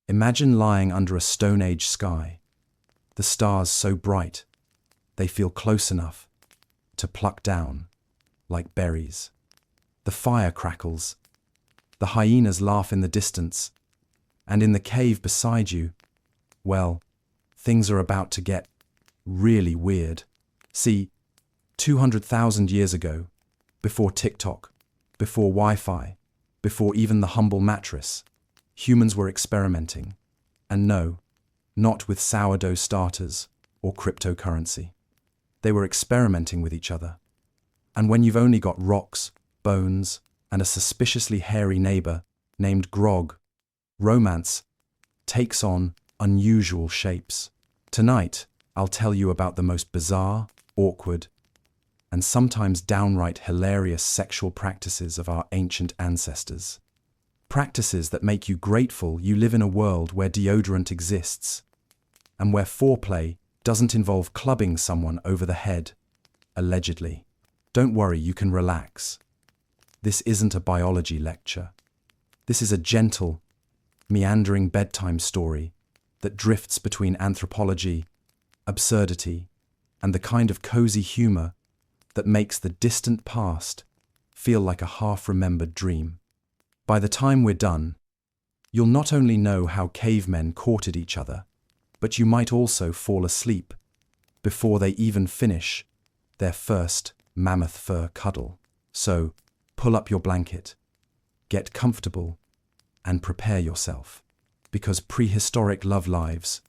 Imagine lying under a Stone Age sky, the stars so bright, they feel close enough to pluck down, like berries. The fire crackles, the hyenas laugh in the distance, and in the cave beside you, well, things are about to get really weird. See, 200,000 years ago, before TikTok, before Wi-Fi, before even the humble mattress, humans were experimenting. And no, not with sourdough starters or cryptocurrency. They were experimenting with each other. And when you've only got rocks, bones, and a suspiciously hairy neighbor named Grog, romance takes on unusual shapes. Tonight, I'll tell you about the most bizarre, awkward, and sometimes downright hilarious sexual practices of our ancient ancestors. Practices that make you grateful you live in a world where deodorant exists, and where foreplay doesn't involve clubbing someone over the head, allegedly. Don't worry, you can relax. This isn't a biology lecture. This is a gentle, meandering bedtime story that drifts between anthropology, absurdity, and the kind of cozy humor that makes the distant past feel like a half-remembered dream. By the time we're done, you'll not only know how cavemen courted each other, but you might also fall asleep before they even finish their first mammoth fur cuddle. So, pull up your blanket, get comfortable, and prepare yourself, because prehistoric love lives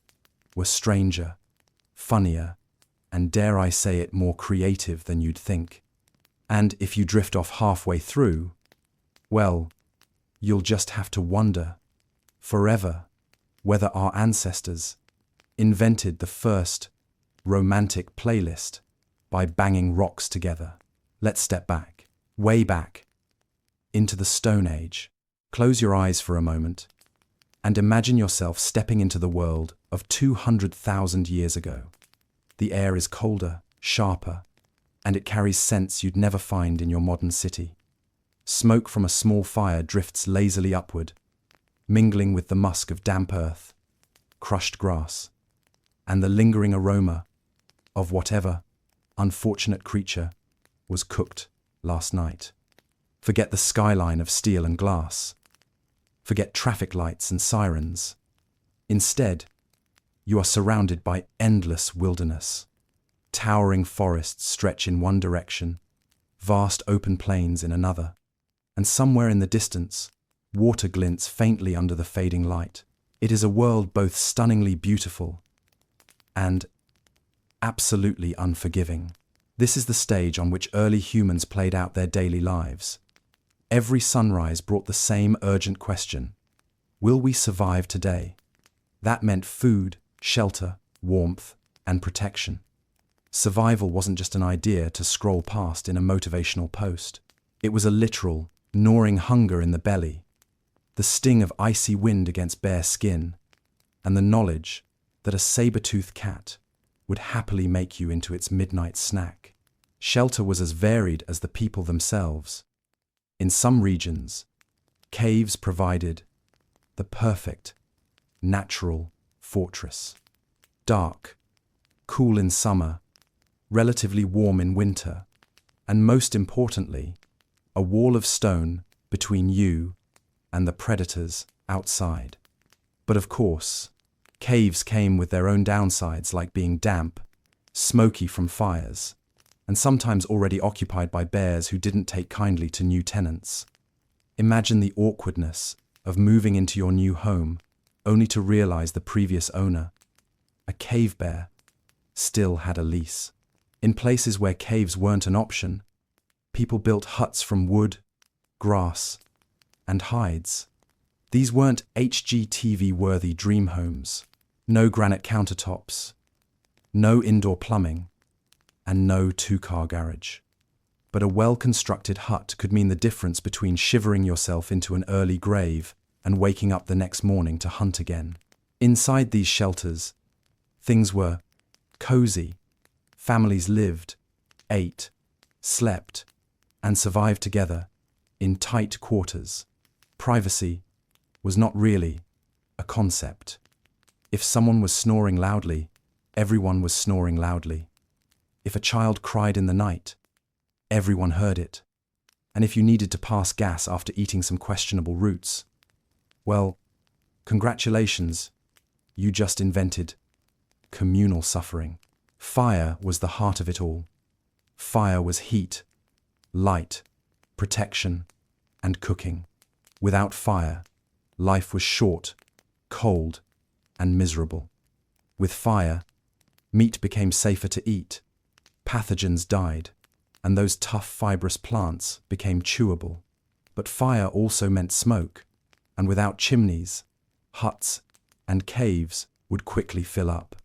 were stranger, funnier, and dare I say it, more creative than you'd think. And if you drift off halfway through, well, you'll just have to wonder forever whether our ancestors invented the first romantic playlist by banging rocks together. Let's step back, way back, into the Stone Age. Close your eyes for a moment and imagine yourself stepping into the world of 200,000 years ago. The air is colder, sharper, and it carries scents you'd never find in your modern city. Smoke from a small fire drifts lazily upward, mingling with the musk of damp earth, crushed grass, and the lingering aroma of whatever unfortunate creature was cooked last night. Forget the skyline of steel and glass. Forget traffic lights and sirens. Instead, you are surrounded by endless wilderness. Towering forests stretch in one direction, vast open plains in another, and somewhere in the distance, water glints faintly under the fading light. It is a world both stunningly beautiful and absolutely unforgiving. This is the stage on which early humans played out their daily lives. Every sunrise brought the same urgent question: will we survive today? That meant food, shelter, warmth, and protection. Survival wasn't just an idea to scroll past in a motivational post. It was a literal, gnawing hunger in the belly, the sting of icy wind against bare skin, and the knowledge that a saber-toothed cat would happily make you into its midnight snack. Shelter was as varied as the people themselves. In some regions, caves provided the perfect, natural fortress. Dark, cool in summer, relatively warm in winter, and most importantly, a wall of stone between you and the predators outside. But of course, caves came with their own downsides, like being damp, smoky from fires, and sometimes already occupied by bears who didn't take kindly to new tenants. Imagine the awkwardness of moving into your new home only to realize the previous owner, a cave bear, still had a lease. In places where caves weren't an option, people built huts from wood, grass, and hides. These weren't HGTV-worthy dream homes. No granite countertops, no indoor plumbing, and no two-car garage. But a well-constructed hut could mean the difference between shivering yourself into an early grave and waking up the next morning to hunt again. Inside these shelters, things were cozy. Families lived, ate, slept, and survived together in tight quarters. Privacy was not really a concept. If someone was snoring loudly, everyone was snoring loudly. If a child cried in the night, everyone heard it. And if you needed to pass gas after eating some questionable roots, well, congratulations, you just invented communal suffering. Fire was the heart of it all. Fire was heat, light, protection, and cooking. Without fire, life was short, cold, and miserable. With fire, meat became safer to eat, pathogens died, and those tough fibrous plants became chewable. But fire also meant smoke, and without chimneys, huts and caves would quickly fill up.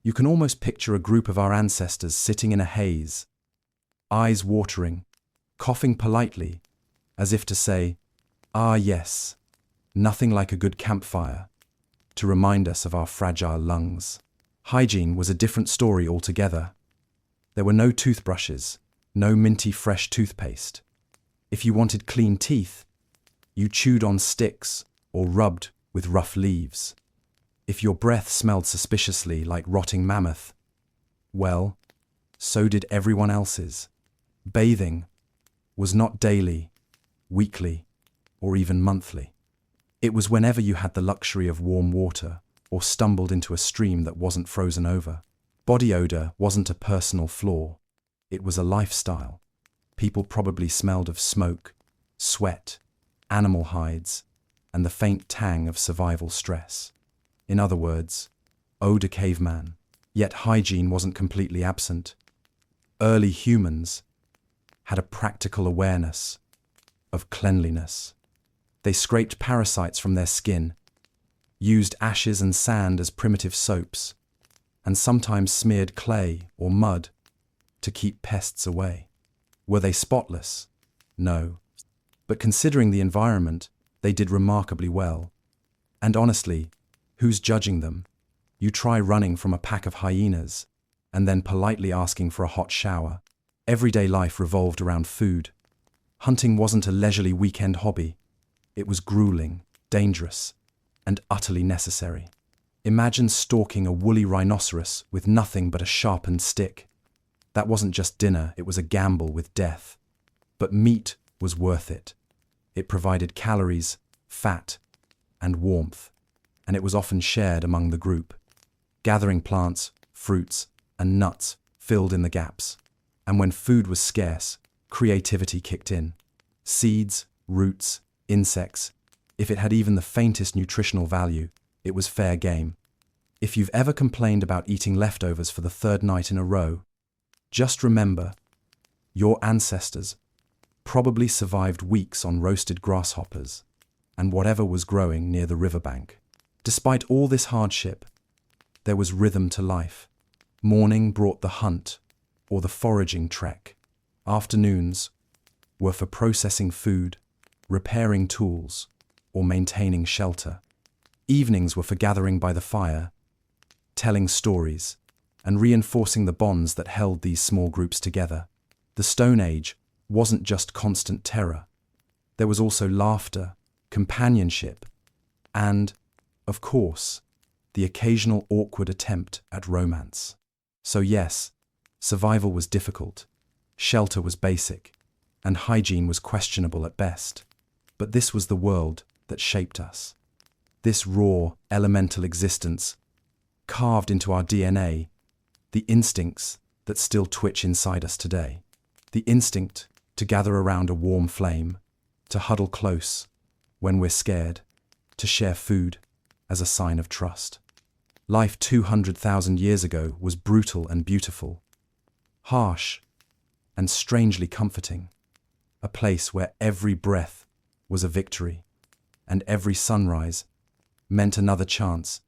You can almost picture a group of our ancestors sitting in a haze, eyes watering, coughing politely, as if to say, "Ah yes, nothing like a good campfire," to remind us of our fragile lungs. Hygiene was a different story altogether. There were no toothbrushes, no minty fresh toothpaste. If you wanted clean teeth, you chewed on sticks or rubbed with rough leaves. If your breath smelled suspiciously like rotting mammoth, well, so did everyone else's. Bathing was not daily, weekly, or even monthly. It was whenever you had the luxury of warm water or stumbled into a stream that wasn't frozen over. Body odor wasn't a personal flaw. It was a lifestyle. People probably smelled of smoke, sweat, animal hides, and the faint tang of survival stress. In other words, ode a caveman. Yet hygiene wasn't completely absent. Early humans had a practical awareness of cleanliness. They scraped parasites from their skin, used ashes and sand as primitive soaps, and sometimes smeared clay or mud to keep pests away. Were they spotless? No. But considering the environment, they did remarkably well. And honestly, who's judging them? You try running from a pack of hyenas and then politely asking for a hot shower. Everyday life revolved around food. Hunting wasn't a leisurely weekend hobby. It was grueling, dangerous, and utterly necessary. Imagine stalking a woolly rhinoceros with nothing but a sharpened stick. That wasn't just dinner, it was a gamble with death. But meat was worth it. It provided calories, fat, and warmth, and it was often shared among the group. Gathering plants, fruits, and nuts filled in the gaps. And when food was scarce, creativity kicked in. Seeds, roots, insects, if it had even the faintest nutritional value, it was fair game. If you've ever complained about eating leftovers for the third night in a row, just remember, your ancestors probably survived weeks on roasted grasshoppers and whatever was growing near the riverbank. Despite all this hardship, there was rhythm to life. Morning brought the hunt or the foraging trek. Afternoons were for processing food, repairing tools, or maintaining shelter. Evenings were for gathering by the fire, telling stories, and reinforcing the bonds that held these small groups together. The Stone Age wasn't just constant terror. There was also laughter, companionship, and, of course, the occasional awkward attempt at romance. So yes, survival was difficult, shelter was basic, and hygiene was questionable at best. But this was the world that shaped us. This raw, elemental existence, carved into our DNA, the instincts that still twitch inside us today. The instinct to gather around a warm flame, to huddle close when we're scared, to share food as a sign of trust. Life 200,000 years ago was brutal and beautiful, harsh and strangely comforting, a place where every breath was a victory, and every sunrise meant another chance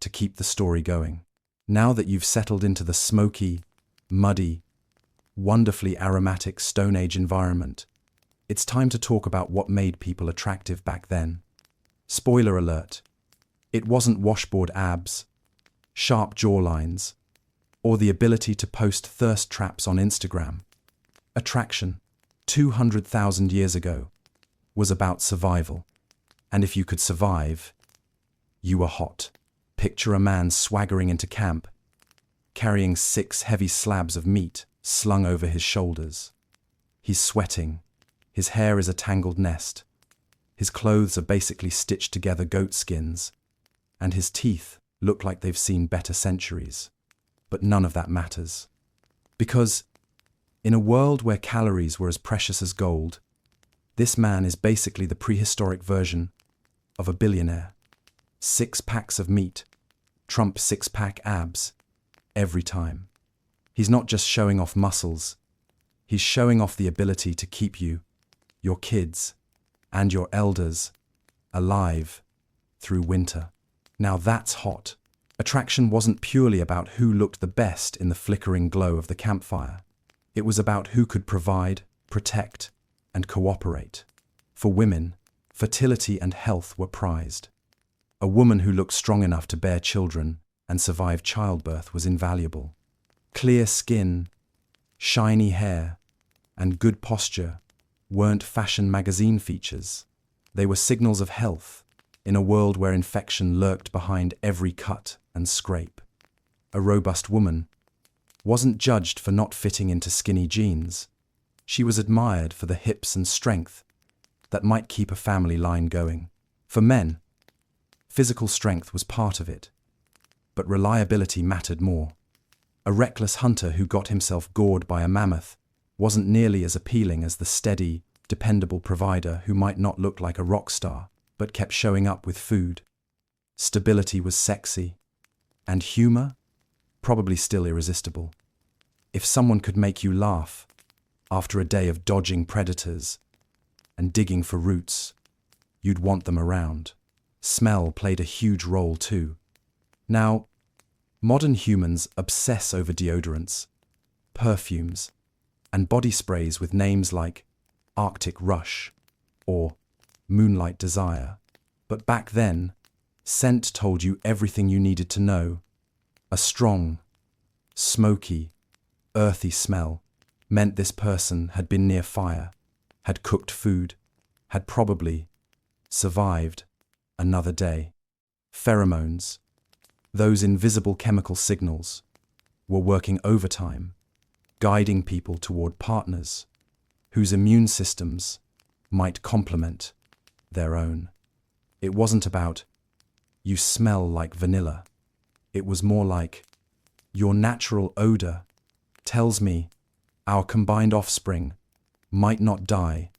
to keep the story going. Now that you've settled into the smoky, muddy, wonderfully aromatic Stone Age environment, it's time to talk about what made people attractive back then. Spoiler alert, it wasn't washboard abs, sharp jawlines, or the ability to post thirst traps on Instagram. Attraction, 200,000 years ago, was about survival. And if you could survive, you were hot. Picture a man swaggering into camp, carrying 6 heavy slabs of meat slung over his shoulders. He's sweating. His hair is a tangled nest. His clothes are basically stitched together goat skins, and his teeth look like they've seen better centuries. But none of that matters. Because in a world where calories were as precious as gold, this man is basically the prehistoric version of a billionaire. 6 packs of meat trump 6-pack abs every time. He's not just showing off muscles, he's showing off the ability to keep you, your kids, and your elders alive through winter. Now that's hot. Attraction wasn't purely about who looked the best in the flickering glow of the campfire. It was about who could provide, protect, and cooperate. For women, fertility and health were prized. A woman who looked strong enough to bear children and survive childbirth was invaluable. Clear skin, shiny hair, and good posture weren't fashion magazine features. They were signals of health in a world where infection lurked behind every cut and scrape. A robust woman wasn't judged for not fitting into skinny jeans. She was admired for the hips and strength that might keep a family line going. For men, physical strength was part of it, but reliability mattered more. A reckless hunter who got himself gored by a mammoth wasn't nearly as appealing as the steady, dependable provider who might not look like a rock star, but kept showing up with food. Stability was sexy, and humor, probably still irresistible. If someone could make you laugh after a day of dodging predators and digging for roots, you'd want them around. Smell played a huge role too. Now, modern humans obsess over deodorants, perfumes, and body sprays with names like Arctic Rush or Moonlight Desire. But back then, scent told you everything you needed to know. A strong, smoky, earthy smell meant this person had been near fire, had cooked food, had probably survived another day. Pheromones, those invisible chemical signals, were working overtime, guiding people toward partners whose immune systems might complement their own. It wasn't about, you smell like vanilla. It was more like, your natural odor tells me our combined offspring might not die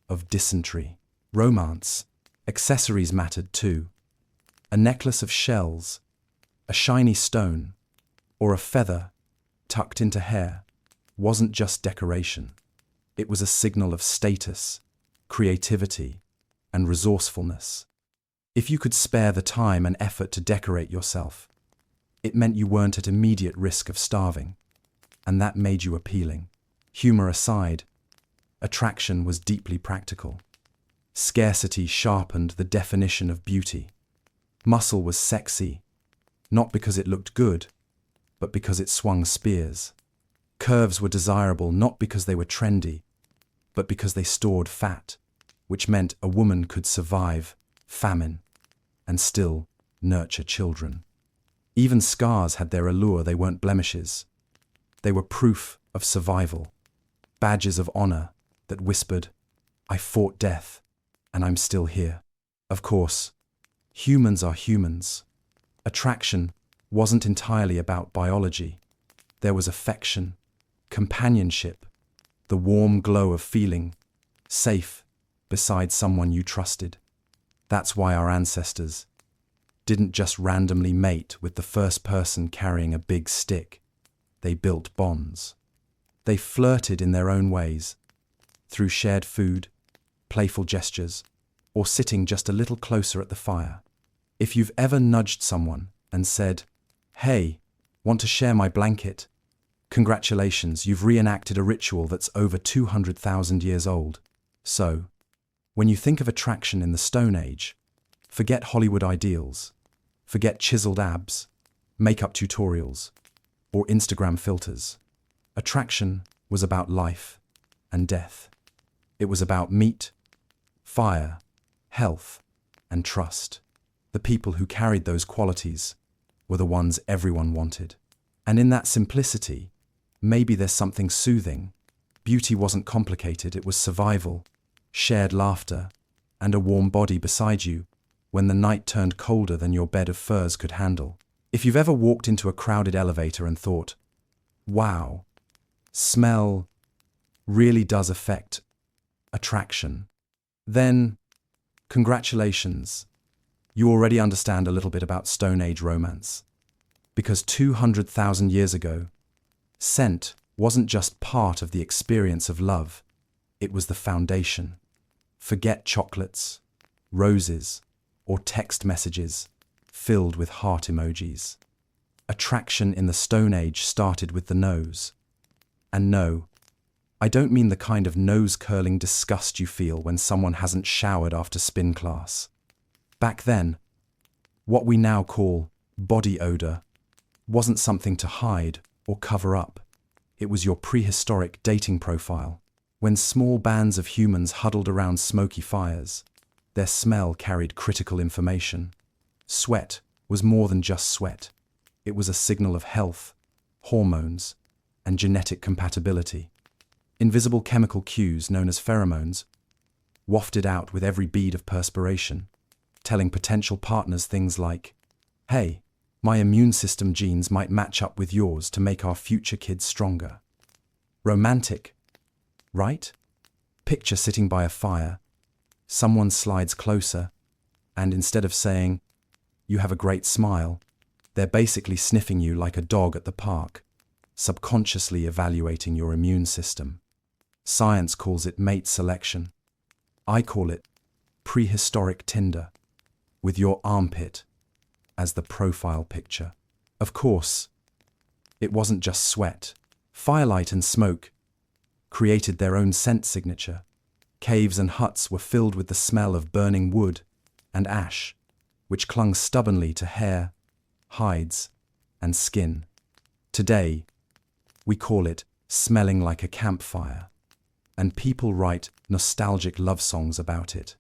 of dysentery. Romance, accessories mattered too. A necklace of shells, a shiny stone, or a feather tucked into hair wasn't just decoration. It was a signal of status, creativity, and resourcefulness. If you could spare the time and effort to decorate yourself, it meant you weren't at immediate risk of starving, and that made you appealing. Humor aside, attraction was deeply practical. Scarcity sharpened the definition of beauty. Muscle was sexy, not because it looked good, but because it swung spears. Curves were desirable not because they were trendy, but because they stored fat, which meant a woman could survive famine and still nurture children. Even scars had their allure. They weren't blemishes. They were proof of survival, badges of honor that whispered, I fought death, and I'm still here. Of course, humans are humans. Attraction wasn't entirely about biology. There was affection, companionship, the warm glow of feeling safe beside someone you trusted. That's why our ancestors didn't just randomly mate with the first person carrying a big stick. They built bonds. They flirted in their own ways, through shared food, playful gestures, or sitting just a little closer at the fire. If you've ever nudged someone and said, hey, want to share my blanket? Congratulations, you've reenacted a ritual that's over 200,000 years old. So, when you think of attraction in the Stone Age, forget Hollywood ideals, forget chiseled abs, makeup tutorials, or Instagram filters. Attraction was about life and death. It was about meat, fire, health, and trust. The people who carried those qualities were the ones everyone wanted. And in that simplicity, maybe there's something soothing. Beauty wasn't complicated, it was survival, shared laughter, and a warm body beside you when the night turned colder than your bed of furs could handle. If you've ever walked into a crowded elevator and thought, wow, smell really does affect attraction, then congratulations, you already understand a little bit about Stone Age romance. Because 200,000 years ago, scent wasn't just part of the experience of love, it was the foundation. Forget chocolates, roses, or text messages filled with heart emojis. Attraction in the Stone Age started with the nose. And no, I don't mean the kind of nose-curling disgust you feel when someone hasn't showered after spin class. Back then, what we now call body odor wasn't something to hide or cover up. It was your prehistoric dating profile. When small bands of humans huddled around smoky fires, their smell carried critical information. Sweat was more than just sweat. It was a signal of health, hormones, and genetic compatibility. Invisible chemical cues known as pheromones wafted out with every bead of perspiration, telling potential partners things like, "Hey, my immune system genes might match up with yours to make our future kids stronger." Romantic, right? Picture sitting by a fire, someone slides closer, and instead of saying, "You have a great smile," they're basically sniffing you like a dog at the park, subconsciously evaluating your immune system. Science calls it mate selection. I call it prehistoric Tinder, with your armpit as the profile picture. Of course, it wasn't just sweat. Firelight and smoke created their own scent signature. Caves and huts were filled with the smell of burning wood and ash, which clung stubbornly to hair, hides, and skin. Today, we call it smelling like a campfire, and people write nostalgic love songs about it.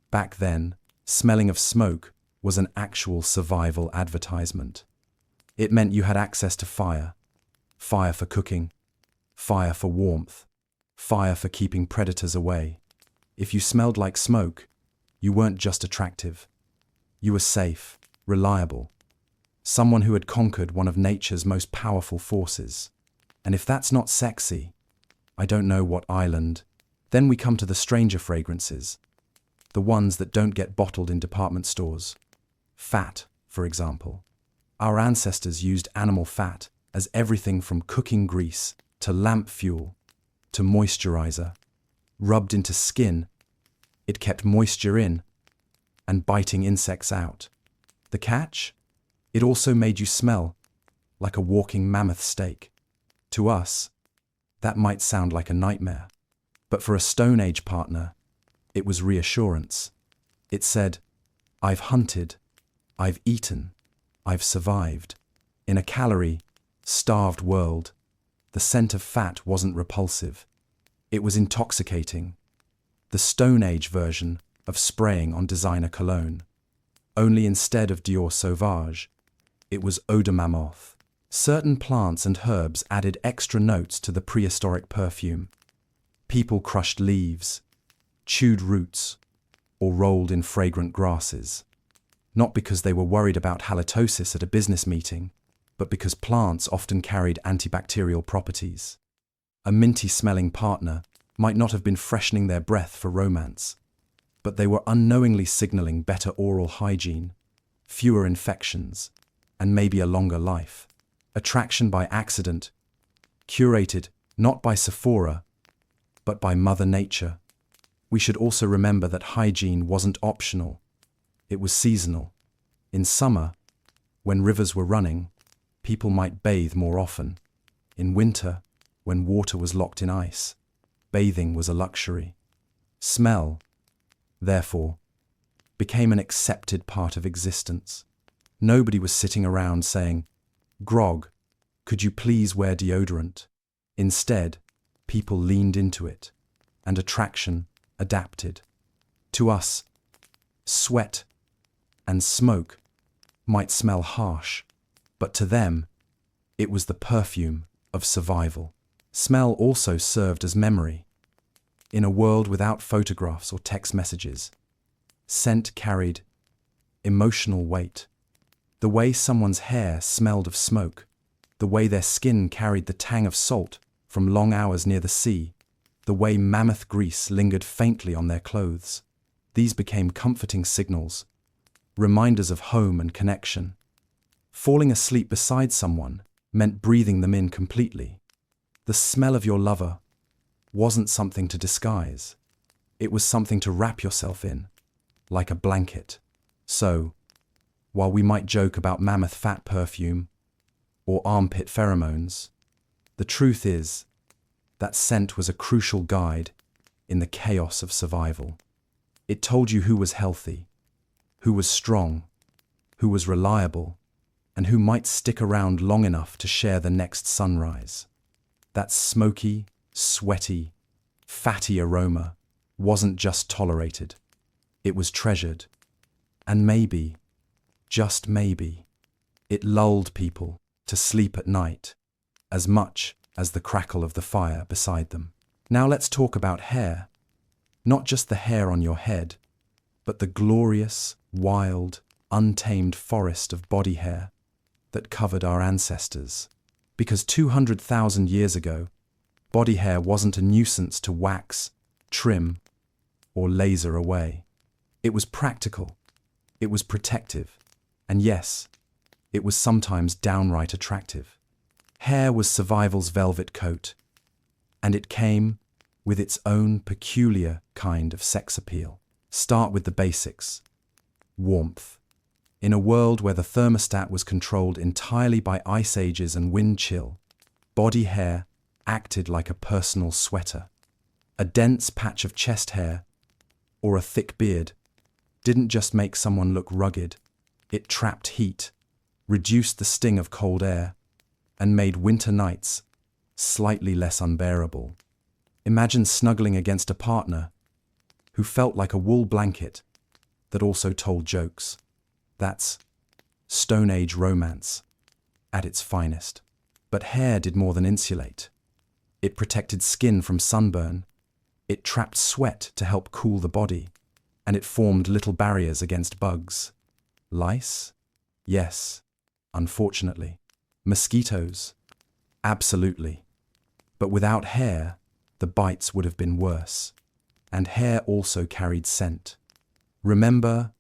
Back then, smelling of smoke was an actual survival advertisement. It meant you had access to fire. Fire for cooking, fire for warmth, fire for keeping predators away. If you smelled like smoke, you weren't just attractive. You were safe, reliable, someone who had conquered one of nature's most powerful forces. And if that's not sexy, I don't know what island. Then we come to the stranger fragrances, the ones that don't get bottled in department stores. Fat, for example. Our ancestors used animal fat as everything from cooking grease to lamp fuel to moisturizer. Rubbed into skin, it kept moisture in and biting insects out. The catch? It also made you smell like a walking mammoth steak. To us, that might sound like a nightmare, but for a Stone Age partner, it was reassurance. It said, "I've hunted, I've eaten, I've survived." In a calorie-starved world, the scent of fat wasn't repulsive. It was intoxicating. The Stone Age version of spraying on designer cologne. Only instead of Dior Sauvage, it was Eau de Mammoth. Certain plants and herbs added extra notes to the prehistoric perfume. People crushed leaves, chewed roots, or rolled in fragrant grasses. Not because they were worried about halitosis at a business meeting, but because plants often carried antibacterial properties. A minty-smelling partner might not have been freshening their breath for romance, but they were unknowingly signaling better oral hygiene, fewer infections, and maybe a longer life. Attraction by accident, curated not by Sephora, but by Mother Nature. We should also remember that hygiene wasn't optional. It was seasonal. In summer, when rivers were running, people might bathe more often. In winter, when water was locked in ice, bathing was a luxury. Smell, therefore, became an accepted part of existence. Nobody was sitting around saying, "Grog, could you please wear deodorant?" Instead, people leaned into it, and attraction adapted. To us, sweat and smoke might smell harsh, but to them, it was the perfume of survival. Smell also served as memory. In a world without photographs or text messages, scent carried emotional weight. The way someone's hair smelled of smoke, the way their skin carried the tang of salt from long hours near the sea, the way mammoth grease lingered faintly on their clothes. These became comforting signals, reminders of home and connection. Falling asleep beside someone meant breathing them in completely. The smell of your lover wasn't something to disguise. It was something to wrap yourself in, like a blanket. So, while we might joke about mammoth fat perfume or armpit pheromones, the truth is that scent was a crucial guide in the chaos of survival. It told you who was healthy, who was strong, who was reliable, and who might stick around long enough to share the next sunrise. That smoky, sweaty, fatty aroma wasn't just tolerated, it was treasured. And maybe, just maybe, it lulled people to sleep at night as much as the crackle of the fire beside them. Now let's talk about hair. Not just the hair on your head, but the glorious, wild, untamed forest of body hair that covered our ancestors. Because 200,000 years ago, body hair wasn't a nuisance to wax, trim, or laser away. It was practical, it was protective, and yes, it was sometimes downright attractive. Hair was survival's velvet coat, and it came with its own peculiar kind of sex appeal. Start with the basics. Warmth. In a world where the thermostat was controlled entirely by ice ages and wind chill, body hair acted like a personal sweater. A dense patch of chest hair or a thick beard didn't just make someone look rugged, it trapped heat, reduced the sting of cold air, and made winter nights slightly less unbearable. Imagine snuggling against a partner who felt like a wool blanket that also told jokes. That's Stone Age romance at its finest. But hair did more than insulate. It protected skin from sunburn, it trapped sweat to help cool the body, and it formed little barriers against bugs. Lice? Yes, unfortunately. Mosquitoes? Absolutely. But without hair, the bites would have been worse. And hair also carried scent. Remember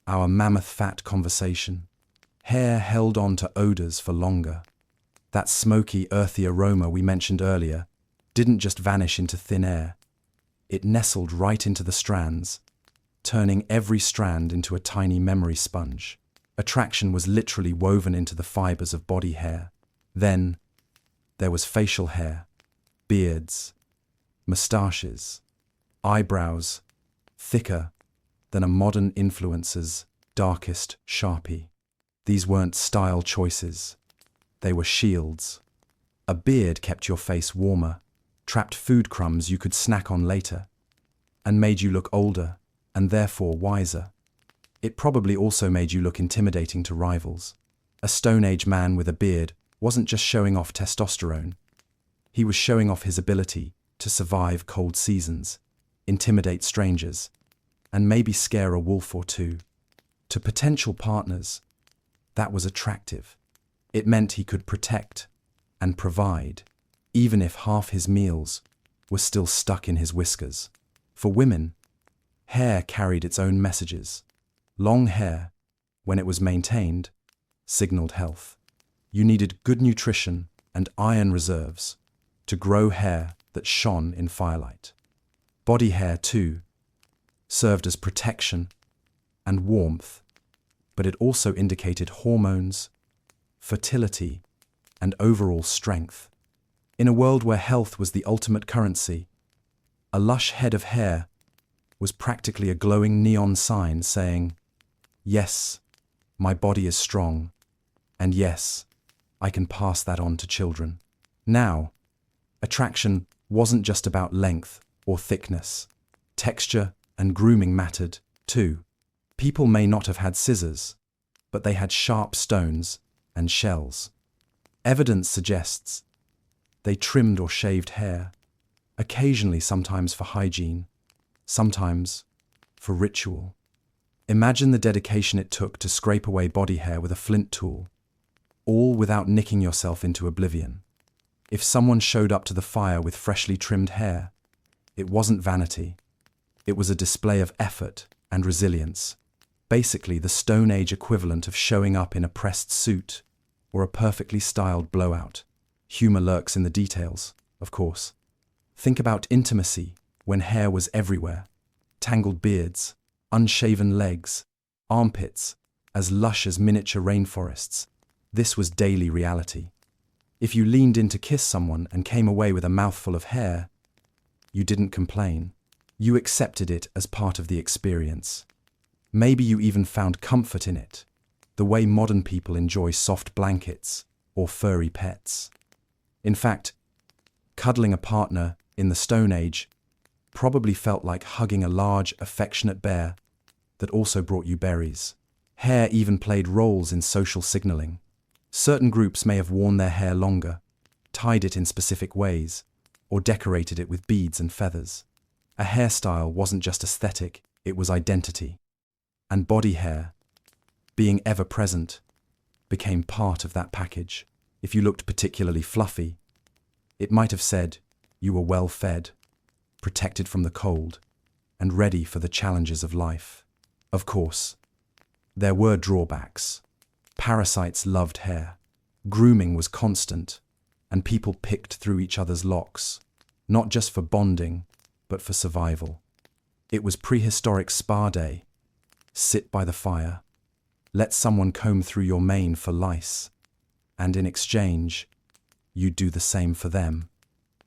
our mammoth fat conversation? Hair held on to odors for longer. That smoky, earthy aroma we mentioned earlier didn't just vanish into thin air. It nestled right into the strands, turning every strand into a tiny memory sponge. Attraction was literally woven into the fibers of body hair. Then, there was facial hair, beards, moustaches, eyebrows, thicker than a modern influencer's darkest Sharpie. These weren't style choices. They were shields. A beard kept your face warmer, trapped food crumbs you could snack on later, and made you look older and therefore wiser. It probably also made you look intimidating to rivals. A Stone Age man with a beard wasn't just showing off testosterone. He was showing off his ability to survive cold seasons, intimidate strangers, and maybe scare a wolf or two. To potential partners, that was attractive. It meant he could protect and provide, even if half his meals were still stuck in his whiskers. For women, hair carried its own messages. Long hair, when it was maintained, signaled health. You needed good nutrition and iron reserves to grow hair that shone in firelight. Body hair, too, served as protection and warmth, but it also indicated hormones, fertility, and overall strength. In a world where health was the ultimate currency, a lush head of hair was practically a glowing neon sign saying, "Yes, my body is strong, and yes, I can pass that on to children." Now, attraction wasn't just about length or thickness. Texture and grooming mattered, too. People may not have had scissors, but they had sharp stones and shells. Evidence suggests they trimmed or shaved hair, occasionally sometimes for hygiene, sometimes for ritual. Imagine the dedication it took to scrape away body hair with a flint tool, all without nicking yourself into oblivion. If someone showed up to the fire with freshly trimmed hair, it wasn't vanity. It was a display of effort and resilience. Basically, the Stone Age equivalent of showing up in a pressed suit or a perfectly styled blowout. Humor lurks in the details, of course. Think about intimacy when hair was everywhere. Tangled beards, unshaven legs, armpits, as lush as miniature rainforests. This was daily reality. If you leaned in to kiss someone and came away with a mouthful of hair, you didn't complain. You accepted it as part of the experience. Maybe you even found comfort in it, the way modern people enjoy soft blankets or furry pets. In fact, cuddling a partner in the Stone Age probably felt like hugging a large, affectionate bear that also brought you berries. Hair even played roles in social signaling. Certain groups may have worn their hair longer, tied it in specific ways, or decorated it with beads and feathers. A hairstyle wasn't just aesthetic, it was identity. And body hair, being ever present, became part of that package. If you looked particularly fluffy, it might have said you were well fed, protected from the cold, and ready for the challenges of life. Of course, there were drawbacks. Parasites loved hair. Grooming was constant, and people picked through each other's locks, not just for bonding, but for survival. It was prehistoric spa day. Sit by the fire. Let someone comb through your mane for lice, and in exchange, you do the same for them.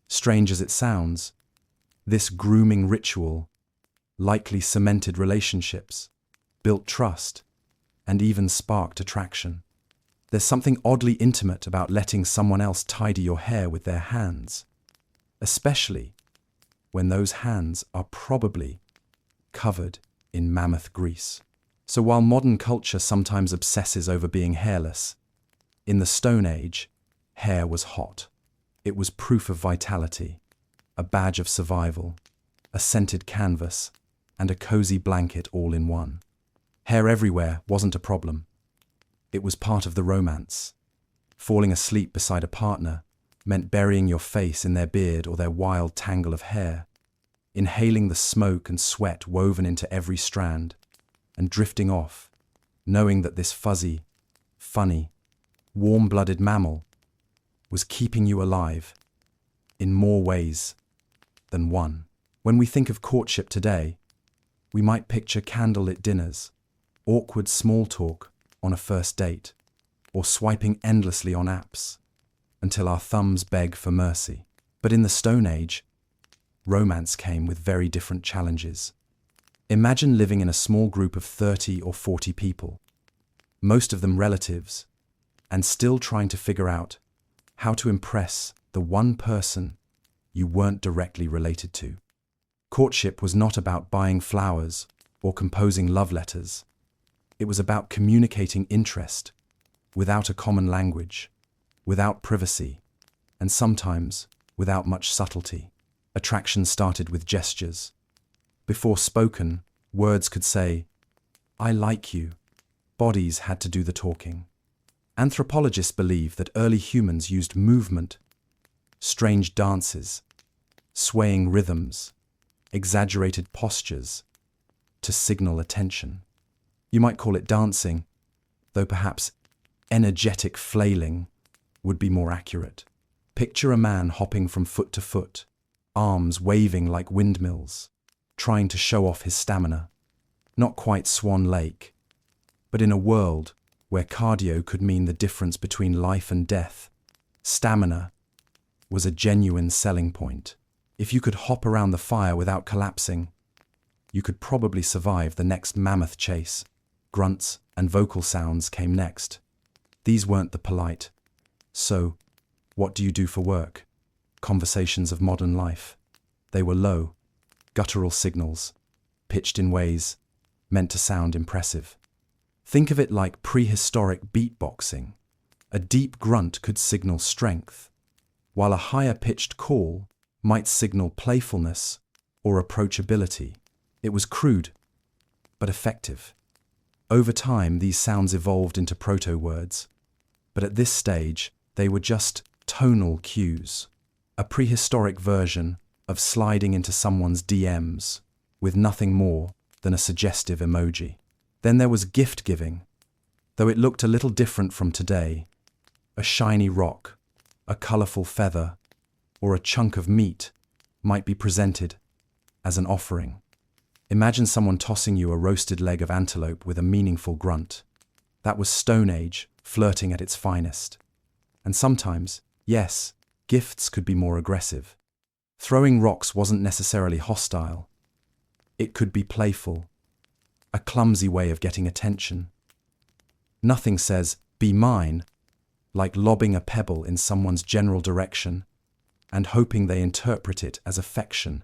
Strange as it sounds, this grooming ritual likely cemented relationships, built trust, and even sparked attraction. There's something oddly intimate about letting someone else tidy your hair with their hands, especially when those hands are probably covered in mammoth grease. So while modern culture sometimes obsesses over being hairless, in the Stone Age, hair was hot. It was proof of vitality, a badge of survival, a scented canvas, and a cozy blanket all in one. Hair everywhere wasn't a problem. It was part of the romance. Falling asleep beside a partner meant burying your face in their beard or their wild tangle of hair, inhaling the smoke and sweat woven into every strand, and drifting off, knowing that this fuzzy, funny, warm-blooded mammal was keeping you alive in more ways than one. When we think of courtship today, we might picture candlelit dinners, awkward small talk on a first date, or swiping endlessly on apps until our thumbs beg for mercy. But in the Stone Age, romance came with very different challenges. Imagine living in a small group of 30 or 40 people, most of them relatives, and still trying to figure out how to impress the one person you weren't directly related to. Courtship was not about buying flowers or composing love letters. It was about communicating interest without a common language, without privacy, and sometimes without much subtlety. Attraction started with gestures. Before spoken, words could say, "I like you." Bodies had to do the talking. Anthropologists believe that early humans used movement, strange dances, swaying rhythms, exaggerated postures to signal attention. You might call it dancing, though perhaps energetic flailing would be more accurate. Picture a man hopping from foot to foot, arms waving like windmills, trying to show off his stamina. Not quite Swan Lake, but in a world where cardio could mean the difference between life and death, stamina was a genuine selling point. If you could hop around the fire without collapsing, you could probably survive the next mammoth chase. Grunts and vocal sounds came next. These weren't the polite, "So, what do you do for work?" conversations of modern life. They were low, guttural signals, pitched in ways meant to sound impressive. Think of it like prehistoric beatboxing. A deep grunt could signal strength, while a higher-pitched call might signal playfulness or approachability. It was crude, but effective. Over time, these sounds evolved into proto-words, but at this stage, they were just tonal cues, a prehistoric version of sliding into someone's DMs with nothing more than a suggestive emoji. Then there was gift-giving, though it looked a little different from today. A shiny rock, a colorful feather, or a chunk of meat might be presented as an offering. Imagine someone tossing you a roasted leg of antelope with a meaningful grunt. That was Stone Age flirting at its finest. And sometimes, yes, gifts could be more aggressive. Throwing rocks wasn't necessarily hostile. It could be playful, a clumsy way of getting attention. Nothing says, "Be mine," like lobbing a pebble in someone's general direction and hoping they interpret it as affection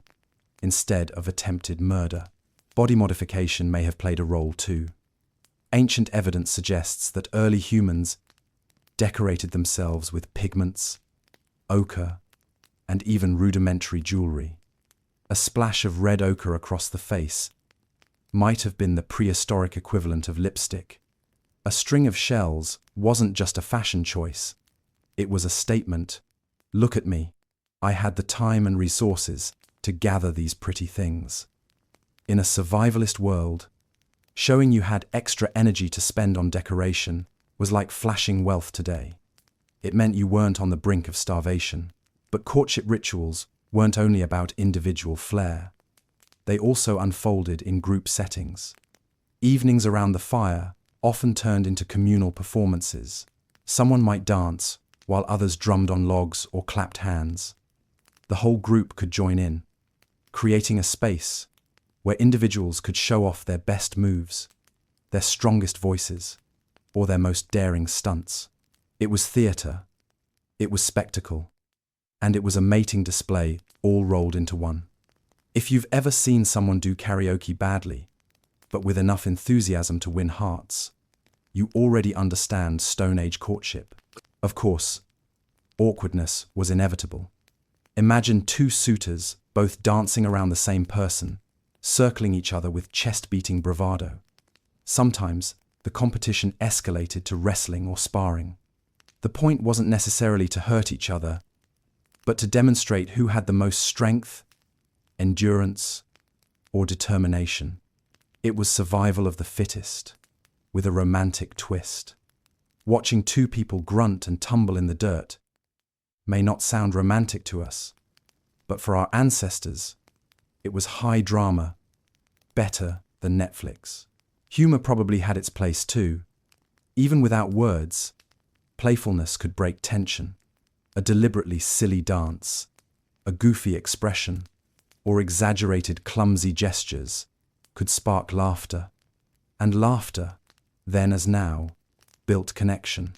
instead of attempted murder. Body modification may have played a role too. Ancient evidence suggests that early humans decorated themselves with pigments, ochre, and even rudimentary jewelry. A splash of red ochre across the face might have been the prehistoric equivalent of lipstick. A string of shells wasn't just a fashion choice. It was a statement. Look at me. I had the time and resources to gather these pretty things. In a survivalist world, showing you had extra energy to spend on decoration was like flashing wealth today. It meant you weren't on the brink of starvation. But courtship rituals weren't only about individual flair. They also unfolded in group settings. Evenings around the fire often turned into communal performances. Someone might dance, while others drummed on logs or clapped hands. The whole group could join in, creating a space where individuals could show off their best moves, their strongest voices, or their most daring stunts. It was theater, it was spectacle, and it was a mating display all rolled into one. If you've ever seen someone do karaoke badly, but with enough enthusiasm to win hearts, you already understand Stone Age courtship. Of course, awkwardness was inevitable. Imagine two suitors both dancing around the same person, circling each other with chest-beating bravado. Sometimes, the competition escalated to wrestling or sparring. The point wasn't necessarily to hurt each other, but to demonstrate who had the most strength, endurance, or determination. It was survival of the fittest, with a romantic twist. Watching two people grunt and tumble in the dirt may not sound romantic to us, but for our ancestors, it was high drama, better than Netflix. Humor probably had its place too. Even without words, playfulness could break tension. A deliberately silly dance, a goofy expression, or exaggerated clumsy gestures could spark laughter. And laughter, then as now, built connection.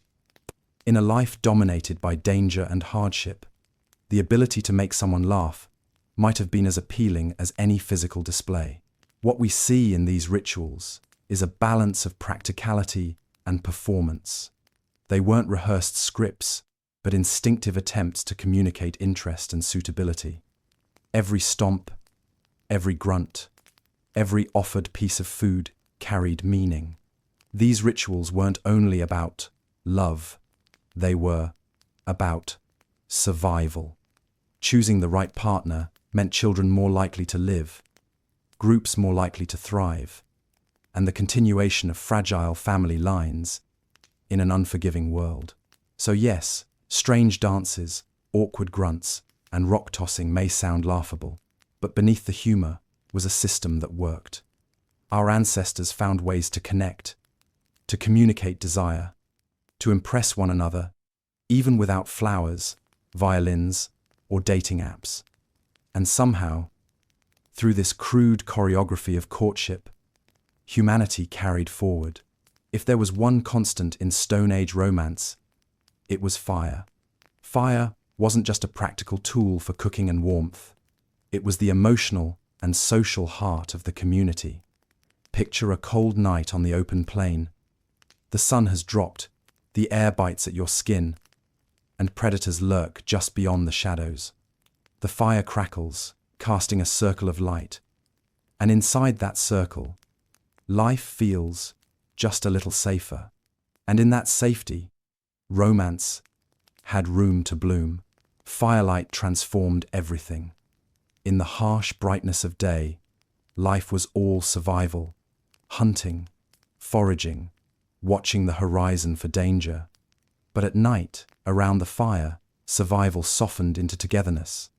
In a life dominated by danger and hardship, the ability to make someone laugh might have been as appealing as any physical display. What we see in these rituals is a balance of practicality and performance. They weren't rehearsed scripts, but instinctive attempts to communicate interest and suitability. Every stomp, every grunt, every offered piece of food carried meaning. These rituals weren't only about love, they were about survival. Choosing the right partner meant children more likely to live, groups more likely to thrive, and the continuation of fragile family lines in an unforgiving world. So yes, strange dances, awkward grunts, and rock tossing may sound laughable, but beneath the humor was a system that worked. Our ancestors found ways to connect, to communicate desire, to impress one another, even without flowers, violins, or dating apps. And somehow, through this crude choreography of courtship, humanity carried forward. If there was one constant in Stone Age romance, it was fire. Fire wasn't just a practical tool for cooking and warmth. It was the emotional and social heart of the community. Picture a cold night on the open plain. The sun has dropped, the air bites at your skin, and predators lurk just beyond the shadows. The fire crackles, casting a circle of light, and inside that circle, life feels just a little safer. And in that safety, romance had room to bloom. Firelight transformed everything. In the harsh brightness of day, life was all survival, hunting, foraging, watching the horizon for danger. But at night, around the fire, survival softened into togetherness.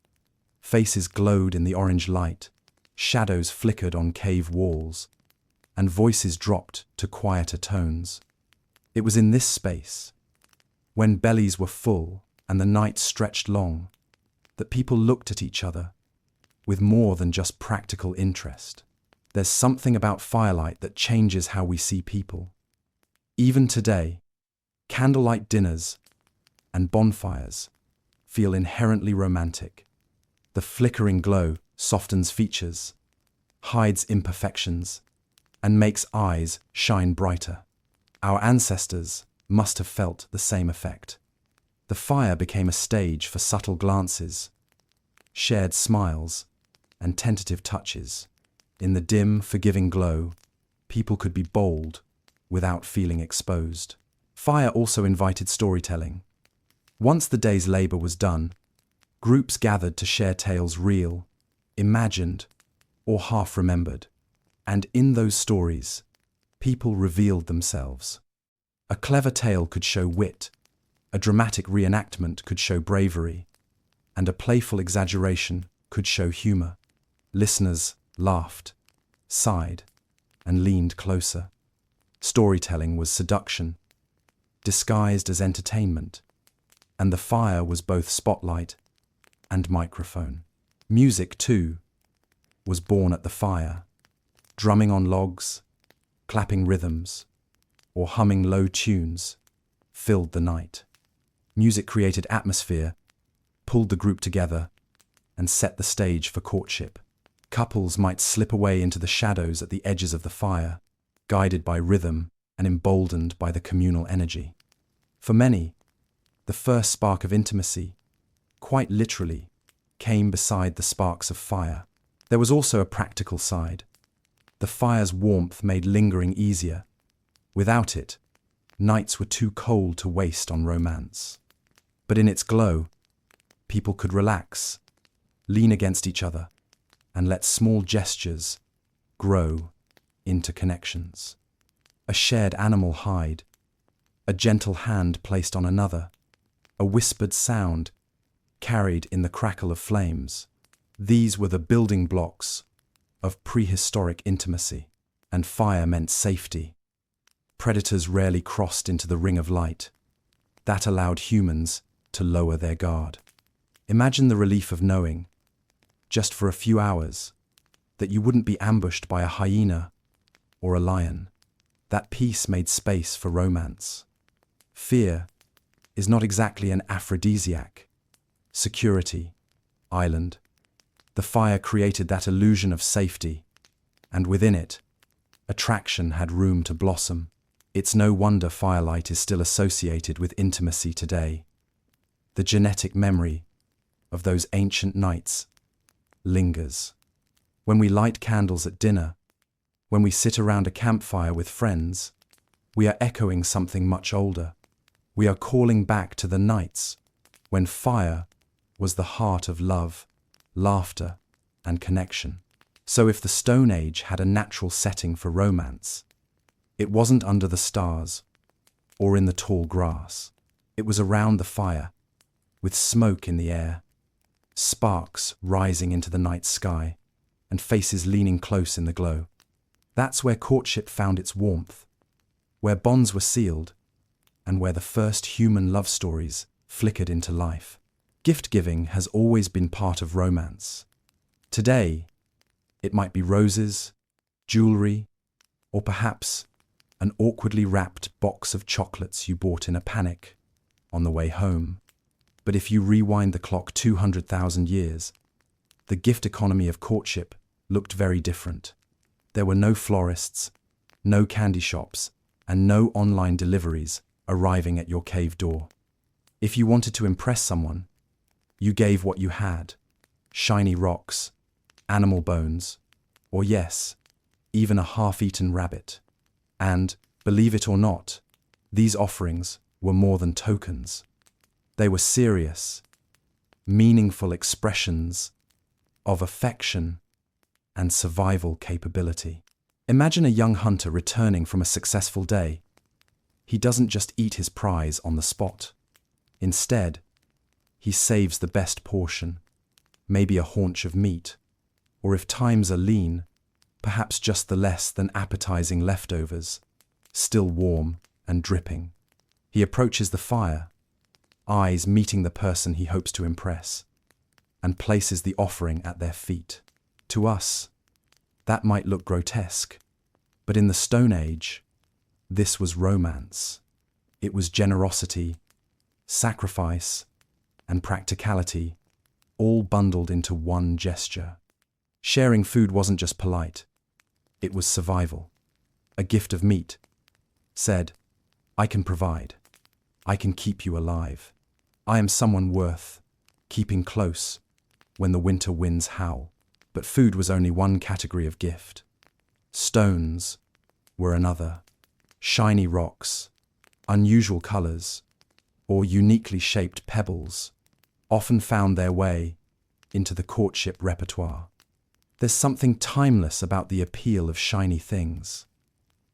Faces glowed in the orange light, shadows flickered on cave walls, and voices dropped to quieter tones. It was in this space, when bellies were full and the night stretched long, that people looked at each other with more than just practical interest. There's something about firelight that changes how we see people. Even today, candlelight dinners and bonfires feel inherently romantic. The flickering glow softens features, hides imperfections, and makes eyes shine brighter. Our ancestors must have felt the same effect. The fire became a stage for subtle glances, shared smiles, and tentative touches. In the dim, forgiving glow, people could be bold without feeling exposed. Fire also invited storytelling. Once the day's labor was done, groups gathered to share tales real, imagined, or half-remembered. And in those stories, people revealed themselves. A clever tale could show wit, a dramatic reenactment could show bravery, and a playful exaggeration could show humor. Listeners laughed, sighed, and leaned closer. Storytelling was seduction, disguised as entertainment, and the fire was both spotlight and microphone. Music, too, was born at the fire, drumming on logs, clapping rhythms, or humming low tunes filled the night. Music created atmosphere, pulled the group together, and set the stage for courtship. Couples might slip away into the shadows at the edges of the fire, guided by rhythm and emboldened by the communal energy. For many, the first spark of intimacy, quite literally, came beside the sparks of fire. There was also a practical side. The fire's warmth made lingering easier. Without it, nights were too cold to waste on romance. But in its glow, people could relax, lean against each other, and let small gestures grow into connections. A shared animal hide, a gentle hand placed on another, a whispered sound carried in the crackle of flames. These were the building blocks of prehistoric intimacy, and fire meant safety. Predators rarely crossed into the ring of light. That allowed humans to lower their guard. Imagine the relief of knowing, just for a few hours, that you wouldn't be ambushed by a hyena or a lion. That peace made space for romance. Fear is not exactly an aphrodisiac. Security, island. The fire created that illusion of safety, and within it, attraction had room to blossom. It's no wonder firelight is still associated with intimacy today. The genetic memory of those ancient nights lingers. When we light candles at dinner, when we sit around a campfire with friends, we are echoing something much older. We are calling back to the nights when fire was the heart of love, laughter, and connection. So if the Stone Age had a natural setting for romance, it wasn't under the stars or in the tall grass. It was around the fire, with smoke in the air, sparks rising into the night sky, and faces leaning close in the glow. That's where courtship found its warmth, where bonds were sealed, and where the first human love stories flickered into life. Gift-giving has always been part of romance. Today, it might be roses, jewelry, or perhaps an awkwardly wrapped box of chocolates you bought in a panic on the way home. But if you rewind the clock 200,000 years, the gift economy of courtship looked very different. There were no florists, no candy shops, and no online deliveries arriving at your cave door. If you wanted to impress someone, you gave what you had: shiny rocks, animal bones, or yes, even a half-eaten rabbit. And, believe it or not, these offerings were more than tokens. They were serious, meaningful expressions of affection and survival capability. Imagine a young hunter returning from a successful day. He doesn't just eat his prize on the spot. Instead, he saves the best portion, maybe a haunch of meat, or if times are lean, perhaps just the less than appetizing leftovers, still warm and dripping. He approaches the fire, eyes meeting the person he hopes to impress, and places the offering at their feet. To us, that might look grotesque, but in the Stone Age, this was romance. It was generosity, sacrifice, and practicality, all bundled into one gesture. Sharing food wasn't just polite, it was survival. A gift of meat said, "I can provide. I can keep you alive. I am someone worth keeping close when the winter winds howl." But food was only one category of gift. Stones were another. Shiny rocks, unusual colors, or uniquely shaped pebbles often found their way into the courtship repertoire. There's something timeless about the appeal of shiny things.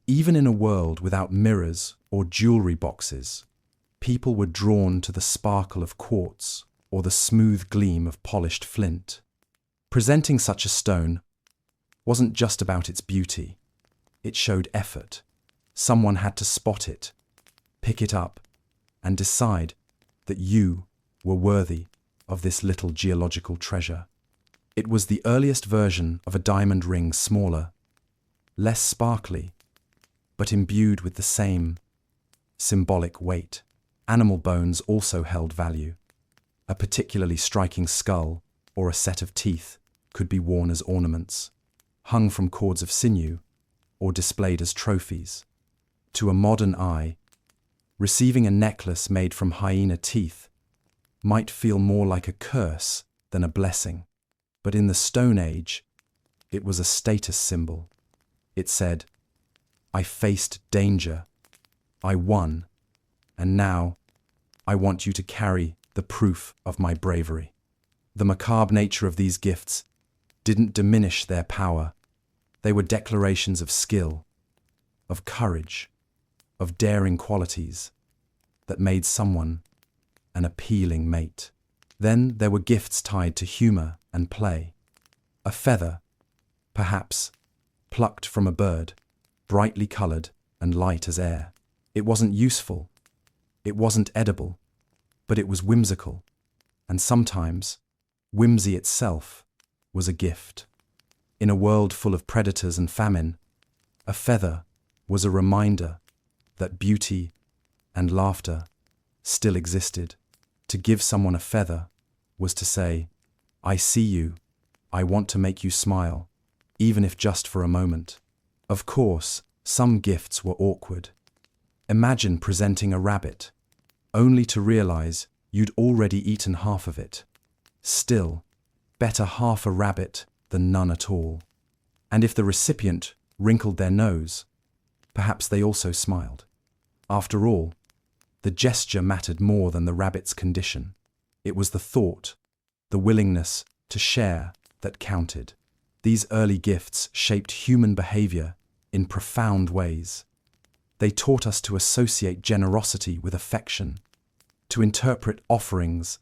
Even in a world without mirrors or jewelry boxes, people were drawn to the sparkle of quartz or the smooth gleam of polished flint. Presenting such a stone wasn't just about its beauty. It showed effort. Someone had to spot it, pick it up, and decide that you were worthy of this little geological treasure. It was the earliest version of a diamond ring, smaller, less sparkly, but imbued with the same symbolic weight. Animal bones also held value. A particularly striking skull or a set of teeth could be worn as ornaments, hung from cords of sinew, or displayed as trophies. To a modern eye, receiving a necklace made from hyena teeth might feel more like a curse than a blessing. But in the Stone Age, it was a status symbol. It said, "I faced danger, I won, and now I want you to carry the proof of my bravery." The macabre nature of these gifts didn't diminish their power. They were declarations of skill, of courage, of daring qualities that made someone an appealing mate. Then there were gifts tied to humor and play. A feather, perhaps, plucked from a bird, brightly colored and light as air. It wasn't useful, it wasn't edible, but it was whimsical, and sometimes whimsy itself was a gift. In a world full of predators and famine, a feather was a reminder that beauty and laughter still existed. To give someone a feather was to say, "I see you, I want to make you smile, even if just for a moment." Of course, some gifts were awkward. Imagine presenting a rabbit, only to realize you'd already eaten half of it. Still, better half a rabbit than none at all. And if the recipient wrinkled their nose, perhaps they also smiled. After all, the gesture mattered more than the rabbit's condition. It was the thought, the willingness to share that counted. These early gifts shaped human behavior in profound ways. They taught us to associate generosity with affection, to interpret offerings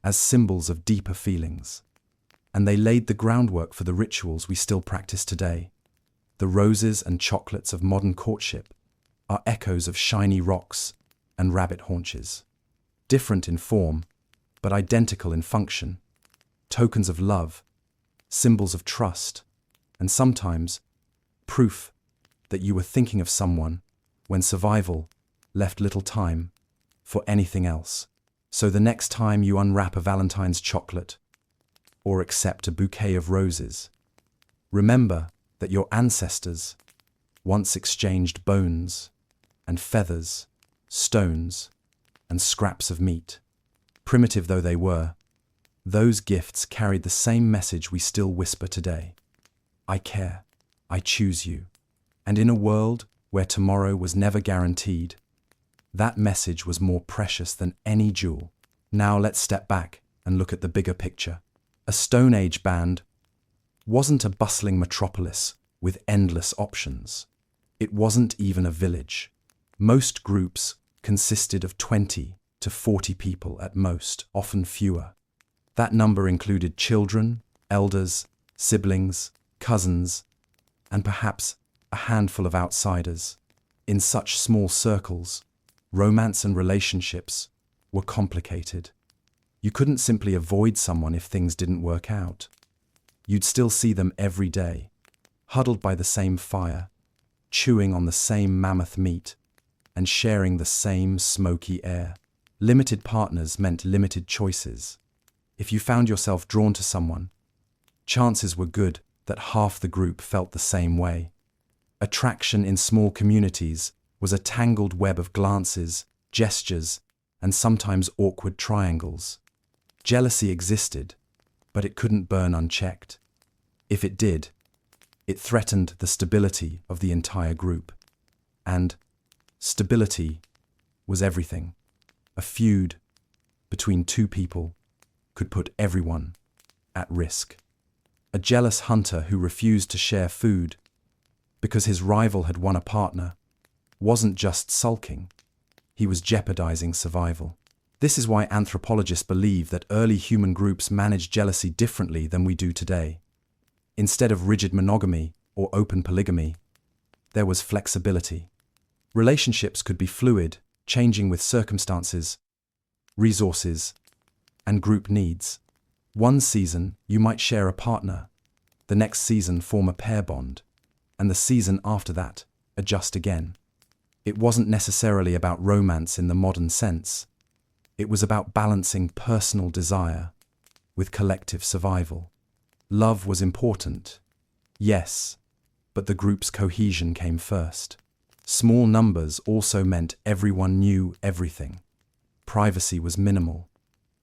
as symbols of deeper feelings. And they laid the groundwork for the rituals we still practice today. The roses and chocolates of modern courtship are echoes of shiny rocks and rabbit haunches. Different in form, but identical in function. Tokens of love, symbols of trust, and sometimes proof that you were thinking of someone when survival left little time for anything else. So the next time you unwrap a Valentine's chocolate or accept a bouquet of roses, remember that your ancestors once exchanged bones and feathers, stones, and scraps of meat. Primitive though they were, those gifts carried the same message we still whisper today. I care, I choose you. And in a world where tomorrow was never guaranteed, that message was more precious than any jewel. Now let's step back and look at the bigger picture. A Stone Age band wasn't a bustling metropolis with endless options. It wasn't even a village. Most groups consisted of 20 to 40 people at most, often fewer. That number included children, elders, siblings, cousins, and perhaps a handful of outsiders. In such small circles, romance and relationships were complicated. You couldn't simply avoid someone if things didn't work out. You'd still see them every day, huddled by the same fire, chewing on the same mammoth meat, and sharing the same smoky air. Limited partners meant limited choices. If you found yourself drawn to someone, chances were good that half the group felt the same way. Attraction in small communities was a tangled web of glances, gestures, and sometimes awkward triangles. Jealousy existed, but it couldn't burn unchecked. If it did, it threatened the stability of the entire group. And stability was everything. A feud between two people could put everyone at risk. A jealous hunter who refused to share food because his rival had won a partner wasn't just sulking, he was jeopardizing survival. This is why anthropologists believe that early human groups managed jealousy differently than we do today. Instead of rigid monogamy or open polygamy, there was flexibility. Relationships could be fluid, changing with circumstances, resources, and group needs. One season, you might share a partner, the next season form a pair bond, and the season after that, adjust again. It wasn't necessarily about romance in the modern sense. It was about balancing personal desire with collective survival. Love was important, yes, but the group's cohesion came first. Small numbers also meant everyone knew everything. Privacy was minimal.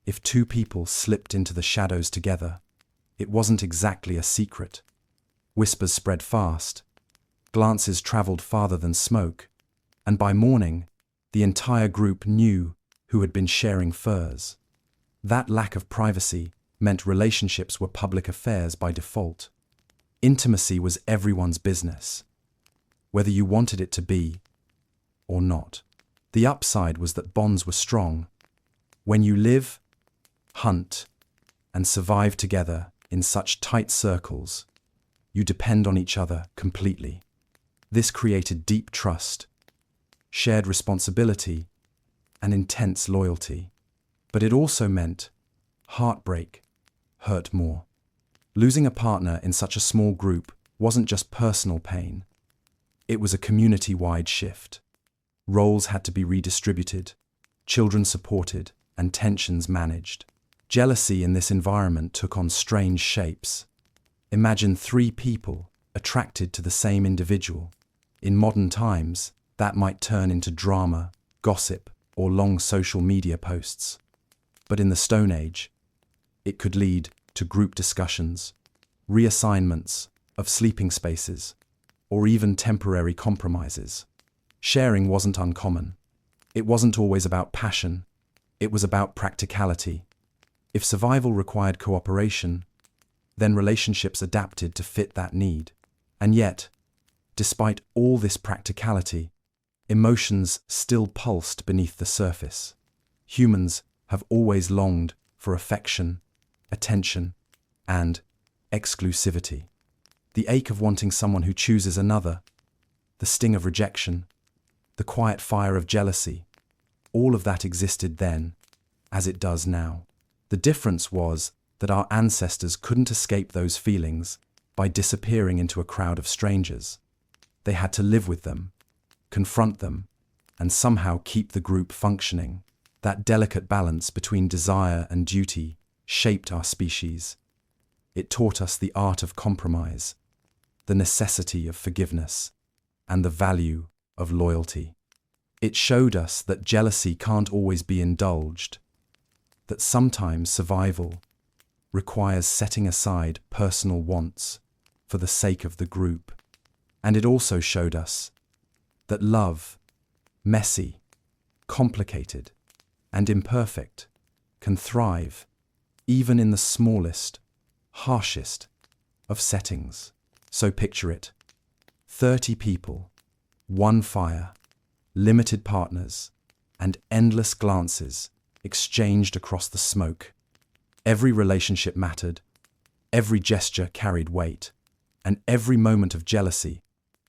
If two people slipped into the shadows together, it wasn't exactly a secret. Whispers spread fast, glances traveled farther than smoke, and by morning, the entire group knew who had been sharing furs. That lack of privacy meant relationships were public affairs by default. Intimacy was everyone's business, whether you wanted it to be or not. The upside was that bonds were strong. When you live, hunt, and survive together in such tight circles, you depend on each other completely. This created deep trust, shared responsibility, and intense loyalty. But it also meant heartbreak hurt more. Losing a partner in such a small group wasn't just personal pain. It was a community-wide shift. Roles had to be redistributed, children supported, and tensions managed. Jealousy in this environment took on strange shapes. Imagine 3 people attracted to the same individual. In modern times, that might turn into drama, gossip, or long social media posts. But in the Stone Age, it could lead to group discussions, reassignments of sleeping spaces, or even temporary compromises. Sharing wasn't uncommon. It wasn't always about passion. It was about practicality. If survival required cooperation, then relationships adapted to fit that need. And yet, despite all this practicality, emotions still pulsed beneath the surface. Humans have always longed for affection, attention, and exclusivity. The ache of wanting someone who chooses another, the sting of rejection, the quiet fire of jealousy, all of that existed then, as it does now. The difference was that our ancestors couldn't escape those feelings by disappearing into a crowd of strangers. They had to live with them, confront them, and somehow keep the group functioning. That delicate balance between desire and duty shaped our species. It taught us the art of compromise, the necessity of forgiveness, and the value of loyalty. It showed us that jealousy can't always be indulged, that sometimes survival requires setting aside personal wants for the sake of the group. And it also showed us that love, messy, complicated, and imperfect, can thrive even in the smallest, harshest of settings. So picture it: 30 people, one fire, limited partners, and endless glances exchanged across the smoke. Every relationship mattered, every gesture carried weight, and every moment of jealousy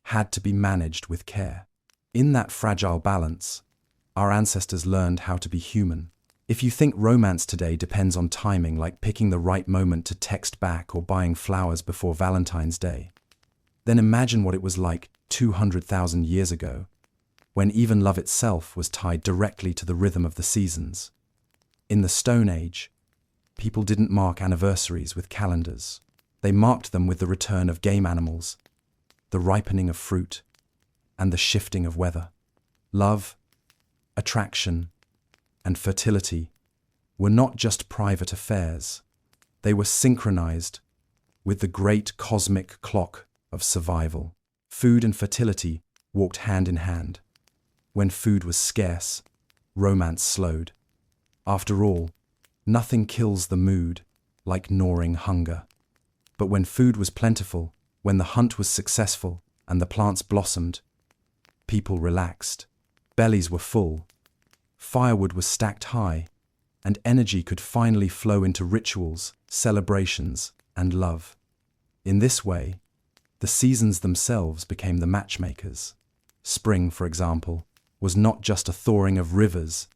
had to be managed with care. In that fragile balance, our ancestors learned how to be human. If you think romance today depends on timing, like picking the right moment to text back or buying flowers before Valentine's Day, then imagine what it was like 200,000 years ago, when even love itself was tied directly to the rhythm of the seasons. In the Stone Age, people didn't mark anniversaries with calendars. They marked them with the return of game animals, the ripening of fruit, and the shifting of weather. Love, attraction, and fertility were not just private affairs. They were synchronized with the great cosmic clock of survival. Food and fertility walked hand in hand. When food was scarce, romance slowed. After all, nothing kills the mood like gnawing hunger. But when food was plentiful, when the hunt was successful and the plants blossomed, people relaxed. Bellies were full, firewood was stacked high, and energy could finally flow into rituals, celebrations, and love. In this way, the seasons themselves became the matchmakers. Spring, for example, was not just a thawing of rivers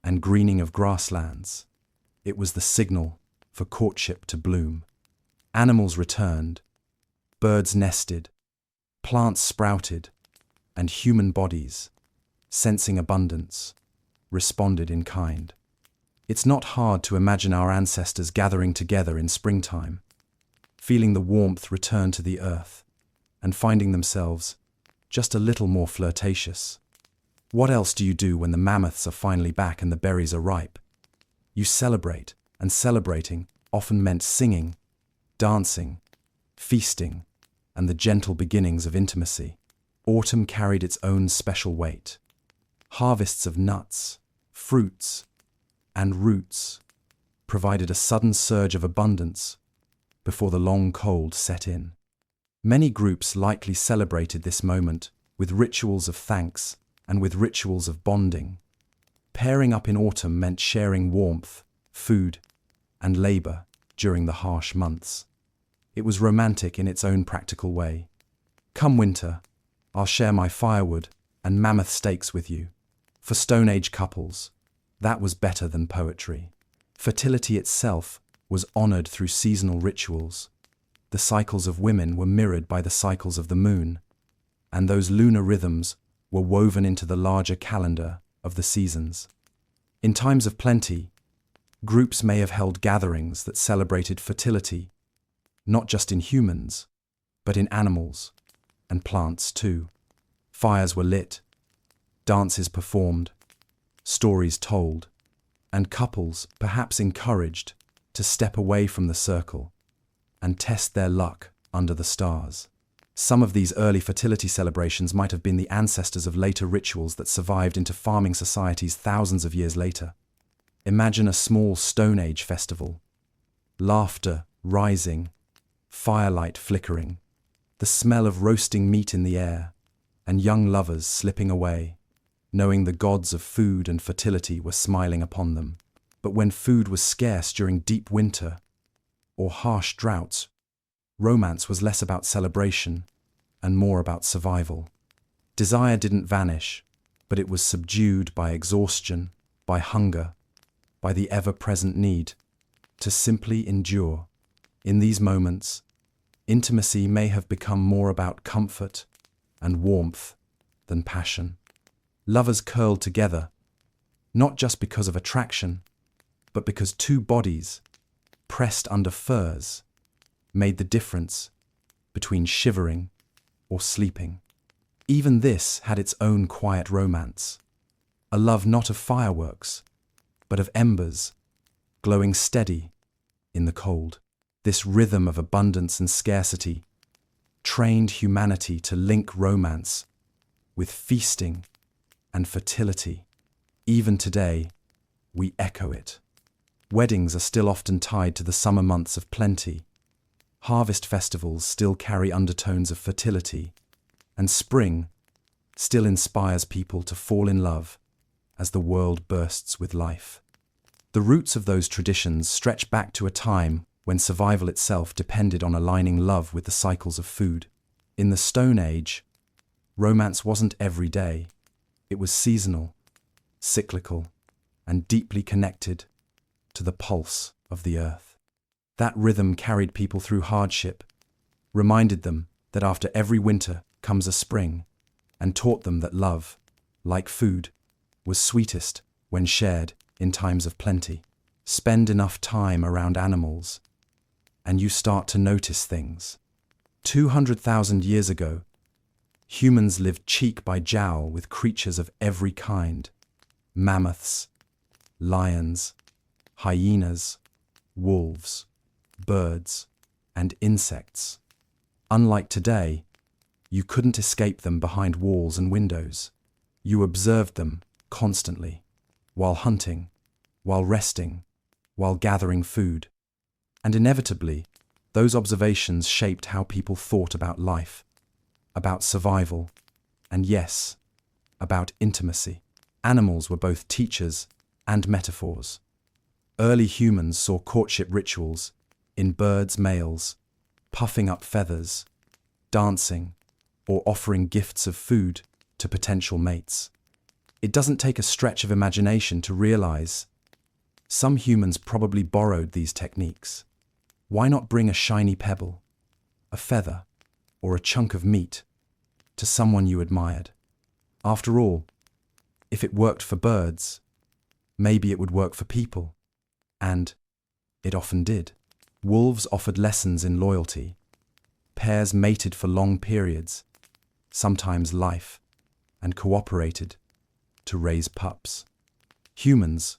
and greening of grasslands. It was the signal for courtship to bloom. Animals returned, birds nested, plants sprouted, and human bodies, sensing abundance, responded in kind. It's not hard to imagine our ancestors gathering together in springtime, feeling the warmth return to the earth, and finding themselves just a little more flirtatious. What else do you do when the mammoths are finally back and the berries are ripe? You celebrate, and celebrating often meant singing, dancing, feasting, and the gentle beginnings of intimacy. Autumn carried its own special weight. Harvests of nuts, fruits, and roots provided a sudden surge of abundance before the long cold set in. Many groups lightly celebrated this moment with rituals of thanks and with rituals of bonding. Pairing up in autumn meant sharing warmth, food, and labor during the harsh months. It was romantic in its own practical way. Come winter, I'll share my firewood and mammoth steaks with you. For Stone Age couples, that was better than poetry. Fertility itself was honored through seasonal rituals. The cycles of women were mirrored by the cycles of the moon, and those lunar rhythms were woven into the larger calendar of the seasons. In times of plenty, groups may have held gatherings that celebrated fertility, not just in humans, but in animals and plants too. Fires were lit, dances performed, stories told, and couples perhaps encouraged to step away from the circle and test their luck under the stars. Some of these early fertility celebrations might have been the ancestors of later rituals that survived into farming societies thousands of years later. Imagine a small Stone Age festival. Laughter rising, firelight flickering, the smell of roasting meat in the air, and young lovers slipping away, knowing the gods of food and fertility were smiling upon them. But when food was scarce during deep winter or harsh droughts, romance was less about celebration and more about survival. Desire didn't vanish, but it was subdued by exhaustion, by hunger, by the ever-present need to simply endure. In these moments, intimacy may have become more about comfort and warmth than passion. Lovers curled together, not just because of attraction, but because two bodies, pressed under furs, made the difference between shivering or sleeping. Even this had its own quiet romance, a love not of fireworks, but of embers, glowing steady in the cold. This rhythm of abundance and scarcity trained humanity to link romance with feasting and fertility. Even today, we echo it. Weddings are still often tied to the summer months of plenty. Harvest festivals still carry undertones of fertility, and spring still inspires people to fall in love as the world bursts with life. The roots of those traditions stretch back to a time when survival itself depended on aligning love with the cycles of food. In the Stone Age, romance wasn't every day. It was seasonal, cyclical, and deeply connected to the pulse of the earth. That rhythm carried people through hardship, reminded them that after every winter comes a spring, and taught them that love, like food, was sweetest when shared in times of plenty. Spend enough time around animals, and you start to notice things. 200,000 years ago, humans lived cheek by jowl with creatures of every kind: mammoths, lions, hyenas, wolves, birds, and insects. Unlike today, you couldn't escape them behind walls and windows. You observed them constantly, while hunting, while resting, while gathering food. And inevitably, those observations shaped how people thought about life, about survival, and yes, about intimacy. Animals were both teachers and metaphors. Early humans saw courtship rituals in birds' males, puffing up feathers, dancing, or offering gifts of food to potential mates. It doesn't take a stretch of imagination to realize some humans probably borrowed these techniques. Why not bring a shiny pebble, a feather, or a chunk of meat to someone you admired? After all, if it worked for birds, maybe it would work for people. And it often did. Wolves offered lessons in loyalty. Pairs mated for long periods, sometimes life, and cooperated to raise pups. Humans,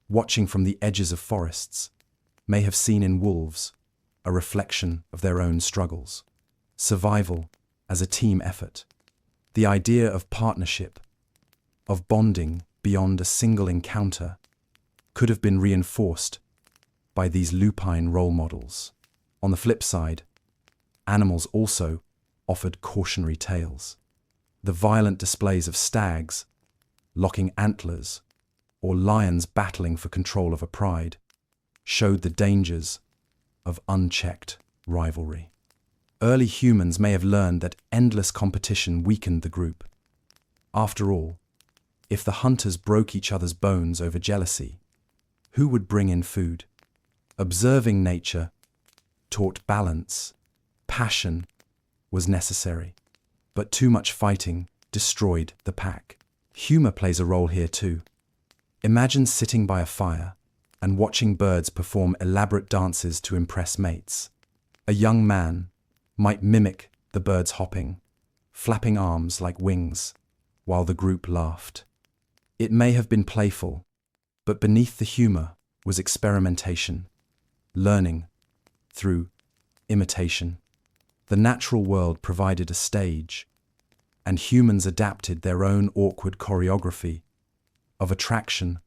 watching from the edges of forests, may have seen in wolves a reflection of their own struggles. Survival as a team effort. The idea of partnership, of bonding beyond a single encounter, could have been reinforced by these lupine role models. On the flip side, animals also offered cautionary tales. The violent displays of stags locking antlers or lions battling for control of a pride showed the dangers of unchecked rivalry. Early humans may have learned that endless competition weakened the group. After all, if the hunters broke each other's bones over jealousy, who would bring in food? Observing nature taught balance. Passion was necessary, but too much fighting destroyed the pack. Humor plays a role here too. Imagine sitting by a fire and watching birds perform elaborate dances to impress mates. A young man might mimic the birds hopping, flapping arms like wings, while the group laughed. It may have been playful, but beneath the humor was experimentation, learning through imitation. The natural world provided a stage, and humans adapted their own awkward choreography of attraction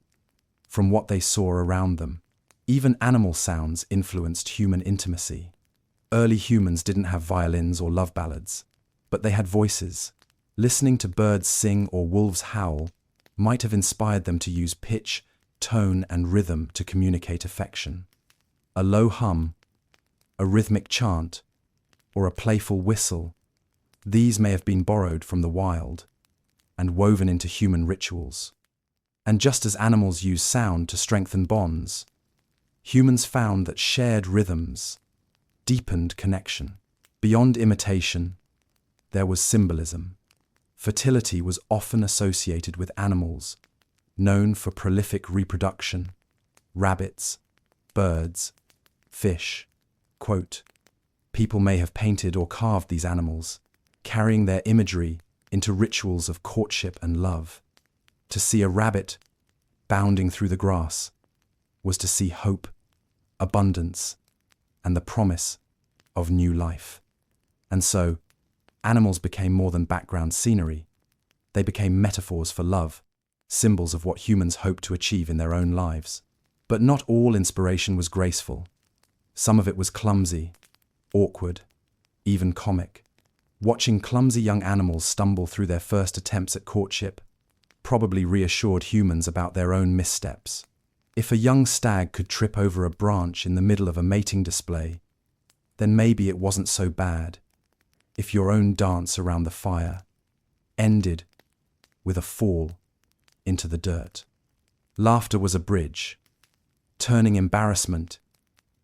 from what they saw around them. Even animal sounds influenced human intimacy. Early humans didn't have violins or love ballads, but they had voices. Listening to birds sing or wolves howl might have inspired them to use pitch, tone, and rhythm to communicate affection. A low hum, a rhythmic chant, or a playful whistle, these may have been borrowed from the wild and woven into human rituals. And just as animals use sound to strengthen bonds, humans found that shared rhythms deepened connection. Beyond imitation, there was symbolism. Fertility was often associated with animals known for prolific reproduction: rabbits, birds, fish. Quote, People may have painted or carved these animals, carrying their imagery into rituals of courtship and love. To see a rabbit bounding through the grass was to see hope, abundance, and the promise of new life. And so, animals became more than background scenery. They became metaphors for love, symbols of what humans hope to achieve in their own lives. But not all inspiration was graceful. Some of it was clumsy, awkward, even comic. Watching clumsy young animals stumble through their first attempts at courtship probably reassured humans about their own missteps. If a young stag could trip over a branch in the middle of a mating display, then maybe it wasn't so bad if your own dance around the fire ended with a fall into the dirt. Laughter was a bridge, turning embarrassment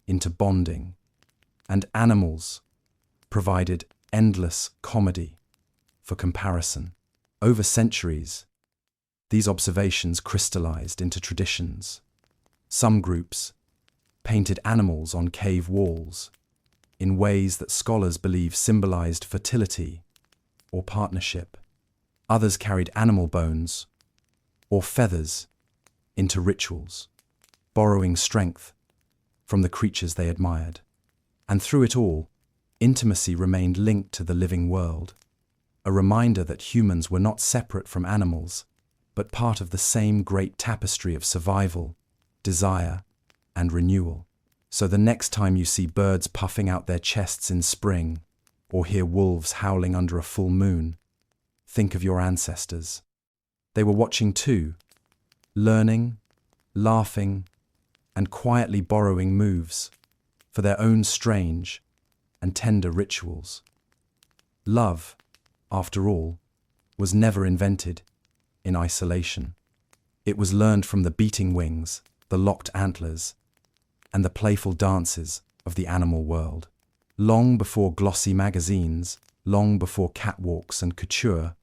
into bonding, and animals provided endless comedy for comparison. Over centuries, these observations crystallized into traditions. Some groups painted animals on cave walls in ways that scholars believe symbolized fertility or partnership. Others carried animal bones or feathers into rituals, borrowing strength from the creatures they admired. And through it all, intimacy remained linked to the living world, a reminder that humans were not separate from animals, but part of the same great tapestry of survival, desire, and renewal. So the next time you see birds puffing out their chests in spring, or hear wolves howling under a full moon, think of your ancestors. They were watching too, learning, laughing, and quietly borrowing moves for their own strange and tender rituals. Love, after all, was never invented in isolation. It was learned from the beating wings, the locked antlers, and the playful dances of the animal world. Long before glossy magazines, long before catwalks and couture,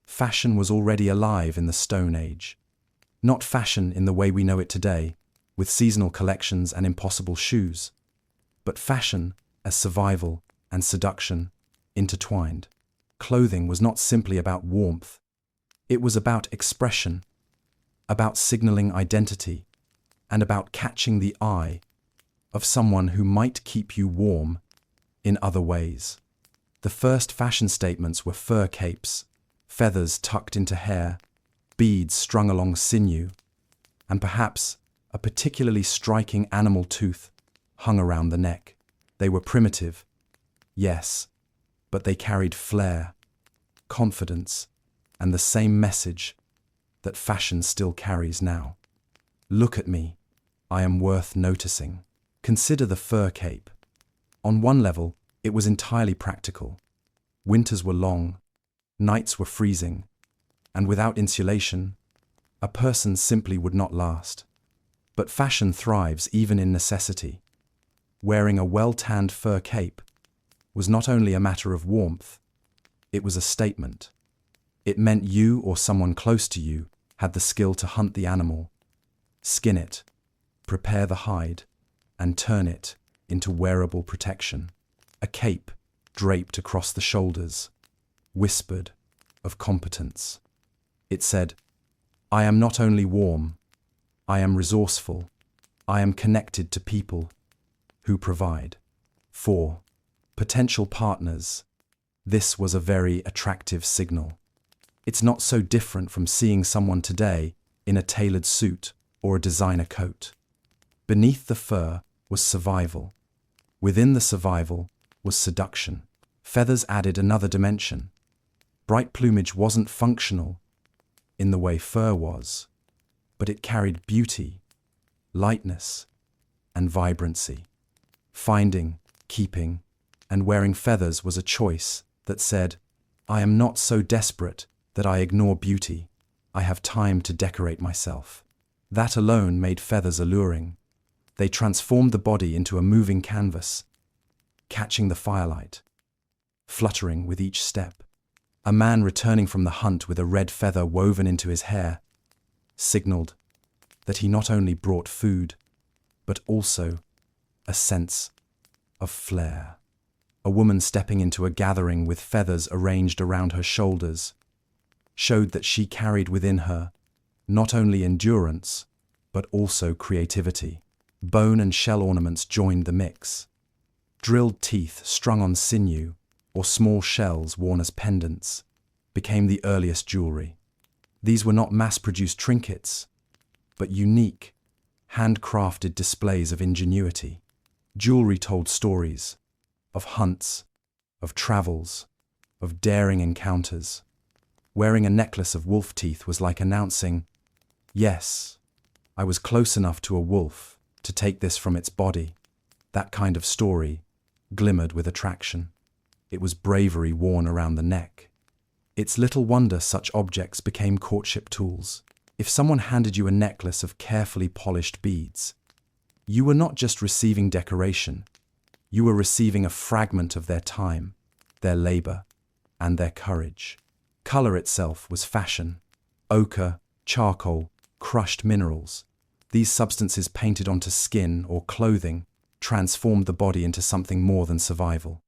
fashion was already alive in the Stone Age. Not fashion in the way we know it today, with seasonal collections and impossible shoes, but fashion as survival and seduction intertwined. Clothing was not simply about warmth. It was about expression, about signaling identity, and about catching the eye of someone who might keep you warm in other ways. The first fashion statements were fur capes, feathers tucked into hair, beads strung along sinew, and perhaps a particularly striking animal tooth hung around the neck. They were primitive, yes, but they carried flair, confidence, and the same message that fashion still carries now. Look at me, I am worth noticing. Consider the fur cape. On one level, it was entirely practical. Winters were long, nights were freezing, and without insulation, a person simply would not last. But fashion thrives even in necessity. Wearing a well-tanned fur cape was not only a matter of warmth, it was a statement. It meant you or someone close to you had the skill to hunt the animal, skin it, prepare the hide, and turn it into wearable protection. A cape draped across the shoulders whispered of competence. It said, I am not only warm, I am resourceful, I am connected to people who provide. For potential partners, this was a very attractive signal. It's not so different from seeing someone today in a tailored suit or a designer coat. Beneath the fur was survival. Within the survival was seduction. Feathers added another dimension. Bright plumage wasn't functional in the way fur was, but it carried beauty, lightness, and vibrancy. Finding, keeping, and wearing feathers was a choice that said, I am not so desperate that I ignore beauty. I have time to decorate myself. That alone made feathers alluring. They transformed the body into a moving canvas, catching the firelight, fluttering with each step. A man returning from the hunt with a red feather woven into his hair signaled that he not only brought food, but also a sense of flair. A woman stepping into a gathering with feathers arranged around her shoulders showed that she carried within her not only endurance, but also creativity. Bone and shell ornaments joined the mix. Drilled teeth strung on sinew, or small shells worn as pendants, became the earliest jewelry. These were not mass-produced trinkets, but unique, handcrafted displays of ingenuity. Jewelry told stories of hunts, of travels, of daring encounters. Wearing a necklace of wolf teeth was like announcing, "Yes, I was close enough to a wolf to take this from its body." That kind of story glimmered with attraction. It was bravery worn around the neck. It's little wonder such objects became courtship tools. If someone handed you a necklace of carefully polished beads, you were not just receiving decoration, you were receiving a fragment of their time, their labor, and their courage. Color itself was fashion. Ochre, charcoal, crushed minerals. These substances painted onto skin or clothing transformed the body into something more than survival.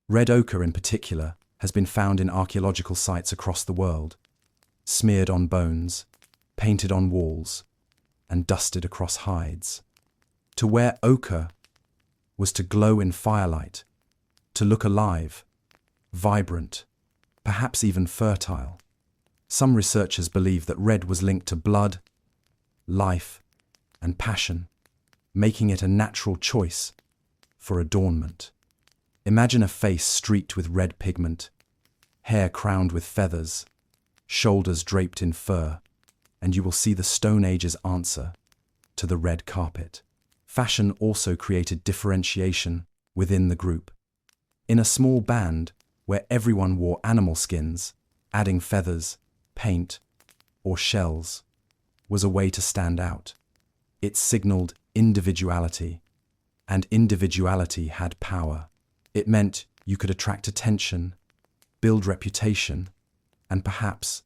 Red ochre in particular has been found in archaeological sites across the world, smeared on bones, painted on walls, and dusted across hides. To wear ochre was to glow in firelight, to look alive, vibrant, perhaps even fertile. Some researchers believe that red was linked to blood, life, and passion, making it a natural choice for adornment. Imagine a face streaked with red pigment, hair crowned with feathers, shoulders draped in fur, and you will see the Stone Age's answer to the red carpet. Fashion also created differentiation within the group. In a small band where everyone wore animal skins, adding feathers, paint, or shells was a way to stand out. It signaled individuality, and individuality had power. It meant you could attract attention, build reputation, and perhaps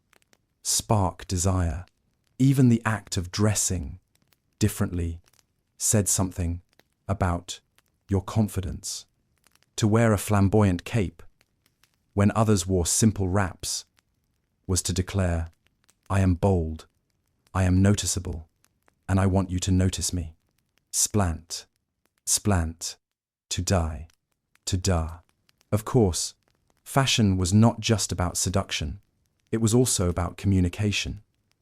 spark desire. Even the act of dressing differently said something about your confidence. To wear a flamboyant cape when others wore simple wraps was to declare, "I am bold, I am noticeable, and I want you to notice me." Splant, splant, to die, to da. Of course, fashion was not just about seduction. It was also about communication.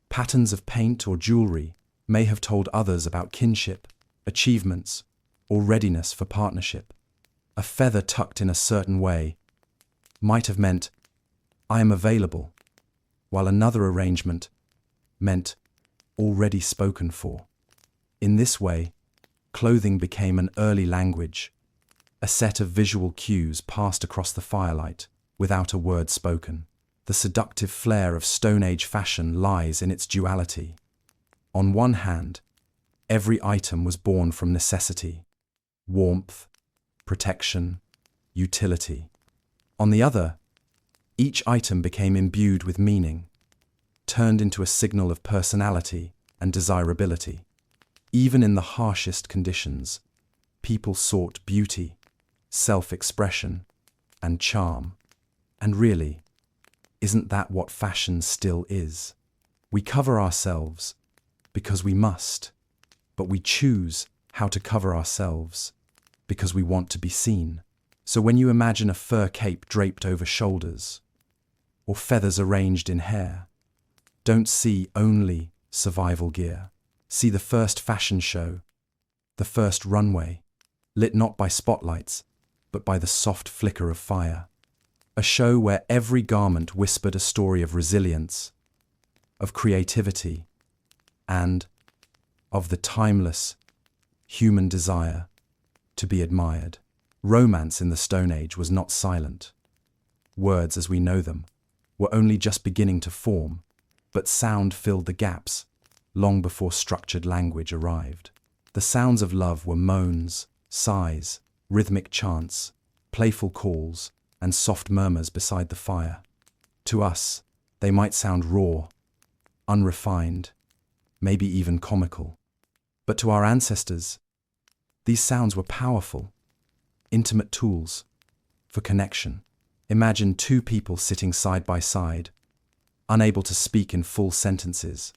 Patterns of paint or jewelry may have told others about kinship, achievements, or readiness for partnership. A feather tucked in a certain way might have meant, "I am available," while another arrangement meant, "already spoken for." In this way, clothing became an early language, a set of visual cues passed across the firelight without a word spoken. The seductive flair of Stone Age fashion lies in its duality. On one hand, every item was born from necessity, warmth, protection, utility. On the other, each item became imbued with meaning, turned into a signal of personality and desirability. Even in the harshest conditions, people sought beauty, self-expression, and charm. And really, isn't that what fashion still is? We cover ourselves because we must, but we choose how to cover ourselves because we want to be seen. So when you imagine a fur cape draped over shoulders, or feathers arranged in hair, don't see only survival gear. See the first fashion show, the first runway, lit not by spotlights, but by the soft flicker of fire. A show where every garment whispered a story of resilience, of creativity, and of the timeless human desire to be admired. Romance in the Stone Age was not silent. Words as we know them were only just beginning to form, but sound filled the gaps long before structured language arrived. The sounds of love were moans, sighs, rhythmic chants, playful calls, and soft murmurs beside the fire. To us, they might sound raw, unrefined, maybe even comical. But to our ancestors, these sounds were powerful, intimate tools for connection. Imagine two people sitting side by side, unable to speak in full sentences,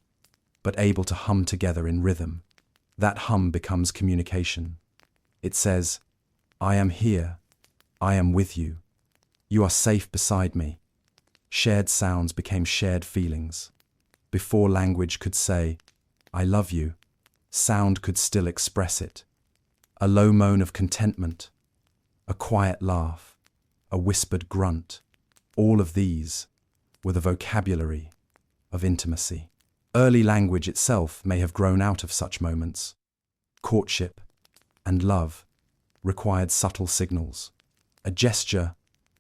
but able to hum together in rhythm. That hum becomes communication. It says, "I am here. I am with you. You are safe beside me." Shared sounds became shared feelings. Before language could say, "I love you," sound could still express it. A low moan of contentment, a quiet laugh, a whispered grunt, all of these were the vocabulary of intimacy. Early language itself may have grown out of such moments. Courtship and love required subtle signals. A gesture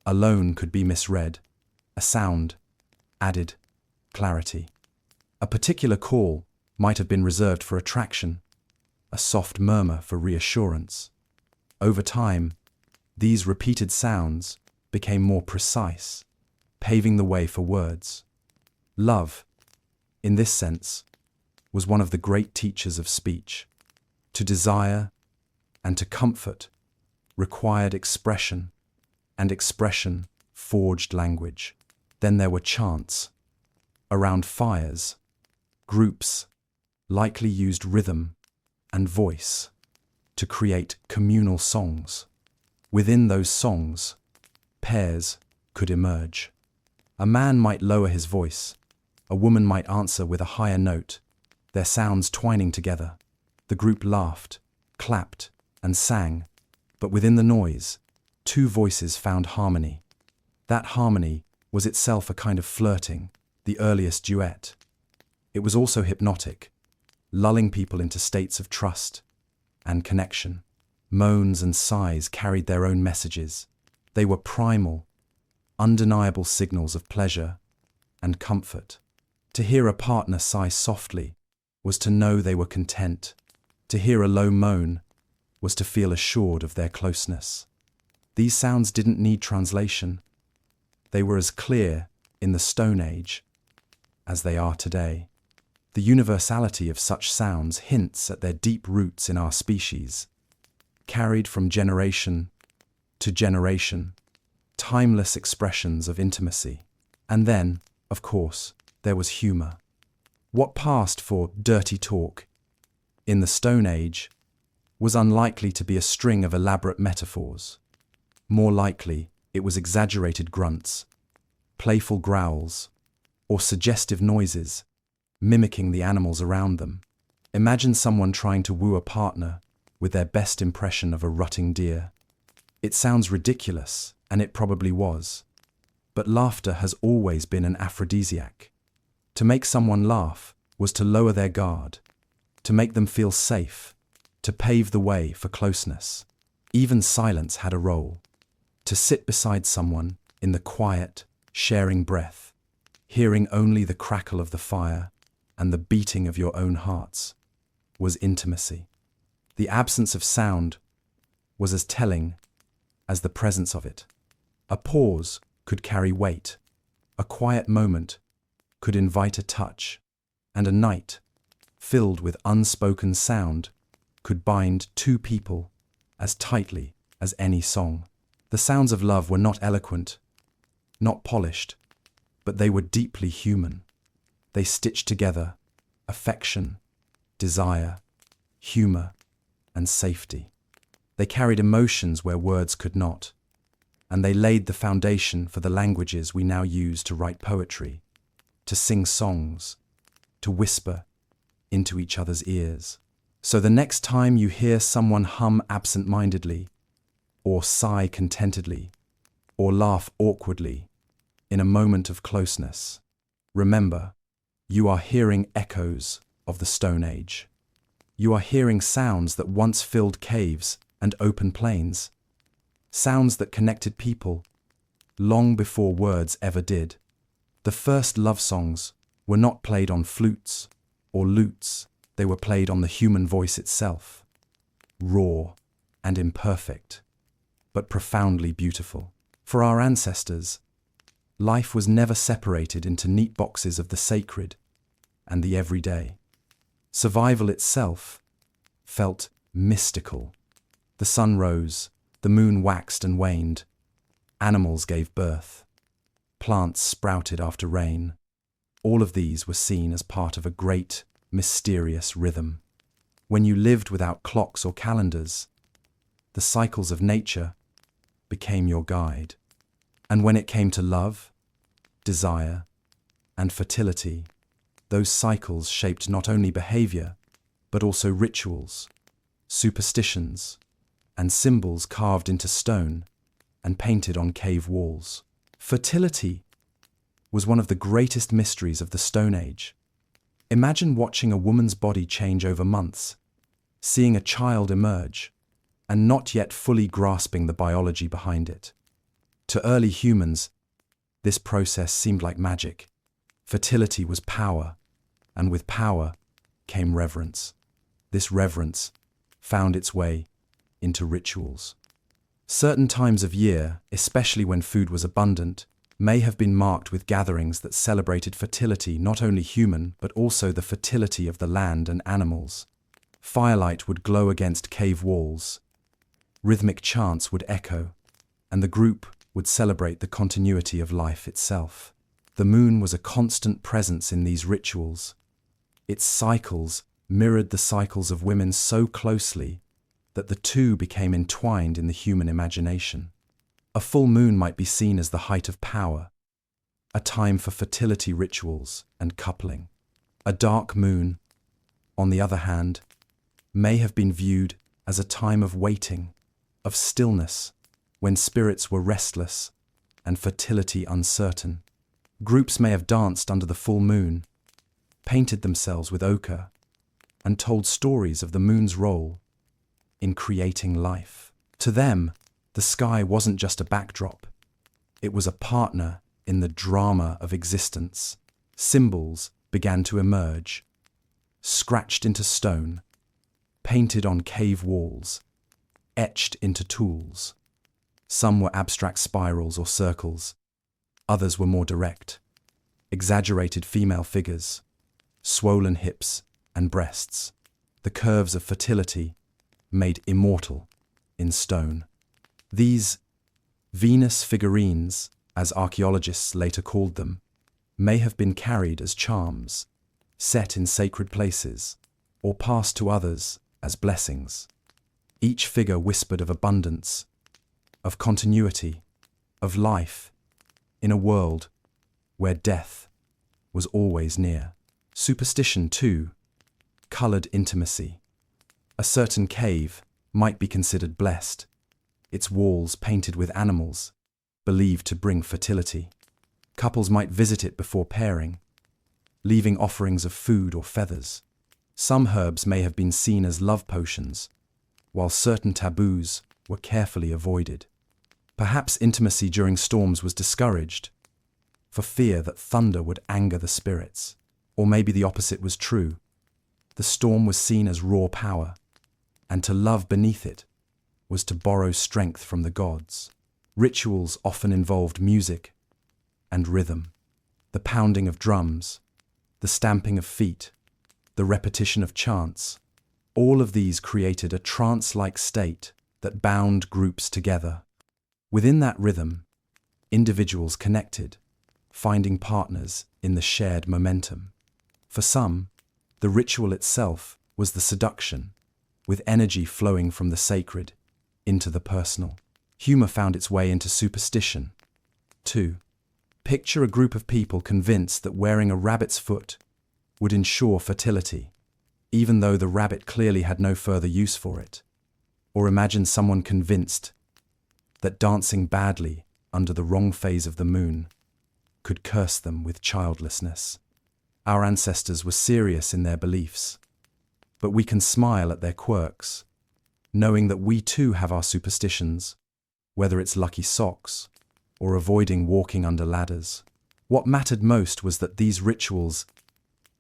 alone could be misread. A sound added clarity. A particular call might have been reserved for attraction, a soft murmur for reassurance. Over time, these repeated sounds became more precise, paving the way for words. Love, in this sense, was one of the great teachers of speech. To desire and to comfort required expression, and expression forged language. Then there were chants. Around fires, groups likely used rhythm and voice to create communal songs. Within those songs, pairs could emerge. A man might lower his voice, a woman might answer with a higher note, their sounds twining together. The group laughed, clapped, and sang, but within the noise, two voices found harmony. That harmony was itself a kind of flirting, the earliest duet. It was also hypnotic, lulling people into states of trust and connection. Moans and sighs carried their own messages. They were primal, undeniable signals of pleasure and comfort. To hear a partner sigh softly was to know they were content. To hear a low moan was to feel assured of their closeness. These sounds didn't need translation. They were as clear in the Stone Age as they are today. The universality of such sounds hints at their deep roots in our species, carried from generation to generation, timeless expressions of intimacy. And then, of course, there was humor. What passed for dirty talk in the Stone Age was unlikely to be a string of elaborate metaphors. More likely, it was exaggerated grunts, playful growls, or suggestive noises, mimicking the animals around them. Imagine someone trying to woo a partner with their best impression of a rutting deer. It sounds ridiculous, and it probably was. But laughter has always been an aphrodisiac. To make someone laugh was to lower their guard, to make them feel safe, to pave the way for closeness. Even silence had a role. To sit beside someone in the quiet, sharing breath, hearing only the crackle of the fire and the beating of your own hearts, was intimacy. The absence of sound was as telling as the presence of it. A pause could carry weight, a quiet moment could invite a touch, and a night filled with unspoken sound could bind two people as tightly as any song. The sounds of love were not eloquent, not polished, but they were deeply human. They stitched together affection, desire, humor, and safety. They carried emotions where words could not, and they laid the foundation for the languages we now use to write poetry, to sing songs, to whisper into each other's ears. So the next time you hear someone hum absent-mindedly, or sigh contentedly, or laugh awkwardly in a moment of closeness, remember, you are hearing echoes of the Stone Age. You are hearing sounds that once filled caves and open plains, sounds that connected people long before words ever did. The first love songs were not played on flutes or lutes, they were played on the human voice itself, raw and imperfect, but profoundly beautiful. For our ancestors, life was never separated into neat boxes of the sacred and the everyday. Survival itself felt mystical. The sun rose, the moon waxed and waned, Animals gave birth. Plants sprouted after rain. All of these were seen as part of a great, mysterious rhythm. When you lived without clocks or calendars, the cycles of nature became your guide. And when it came to love, desire, and fertility, those cycles shaped not only behavior, but also rituals, superstitions, and symbols carved into stone and painted on cave walls. Fertility was one of the greatest mysteries of the Stone Age. Imagine watching a woman's body change over months, seeing a child emerge, and not yet fully grasping the biology behind it. To early humans, this process seemed like magic. Fertility was power, and with power came reverence. This reverence found its way into rituals. Certain times of year, especially when food was abundant, may have been marked with gatherings that celebrated fertility, not only human, but also the fertility of the land and animals. Firelight would glow against cave walls, rhythmic chants would echo, and the group would celebrate the continuity of life itself. The moon was a constant presence in these rituals. Its cycles mirrored the cycles of women so closely that the two became entwined in the human imagination. A full moon might be seen as the height of power, a time for fertility rituals and coupling. A dark moon, on the other hand, may have been viewed as a time of waiting, of stillness, when spirits were restless and fertility uncertain. Groups may have danced under the full moon, painted themselves with ochre, and told stories of the moon's role in creating life. To them, the sky wasn't just a backdrop. It was a partner in the drama of existence. Symbols began to emerge, scratched into stone, painted on cave walls, etched into tools. Some were abstract spirals or circles. Others were more direct, exaggerated female figures, swollen hips and breasts, the curves of fertility made immortal in stone. These Venus figurines, as archaeologists later called them, may have been carried as charms, set in sacred places, or passed to others as blessings. Each figure whispered of abundance, of continuity, of life, in a world where death was always near. Superstition, too, colored intimacy. A certain cave might be considered blessed, its walls painted with animals, believed to bring fertility. Couples might visit it before pairing, leaving offerings of food or feathers. Some herbs may have been seen as love potions, while certain taboos were carefully avoided. Perhaps intimacy during storms was discouraged, for fear that thunder would anger the spirits. Or maybe the opposite was true. The storm was seen as raw power, and to love beneath it was to borrow strength from the gods. Rituals often involved music and rhythm, the pounding of drums, the stamping of feet, the repetition of chants. All of these created a trance-like state that bound groups together. Within that rhythm, individuals connected, finding partners in the shared momentum. For some, the ritual itself was the seduction, with energy flowing from the sacred into the personal. Humor found its way into superstition. 2. Picture a group of people convinced that wearing a rabbit's foot would ensure fertility, even though the rabbit clearly had no further use for it. Or imagine someone convinced that dancing badly under the wrong phase of the moon could curse them with childlessness. Our ancestors were serious in their beliefs, but we can smile at their quirks, knowing that we too have our superstitions, whether it's lucky socks or avoiding walking under ladders. What mattered most was that these rituals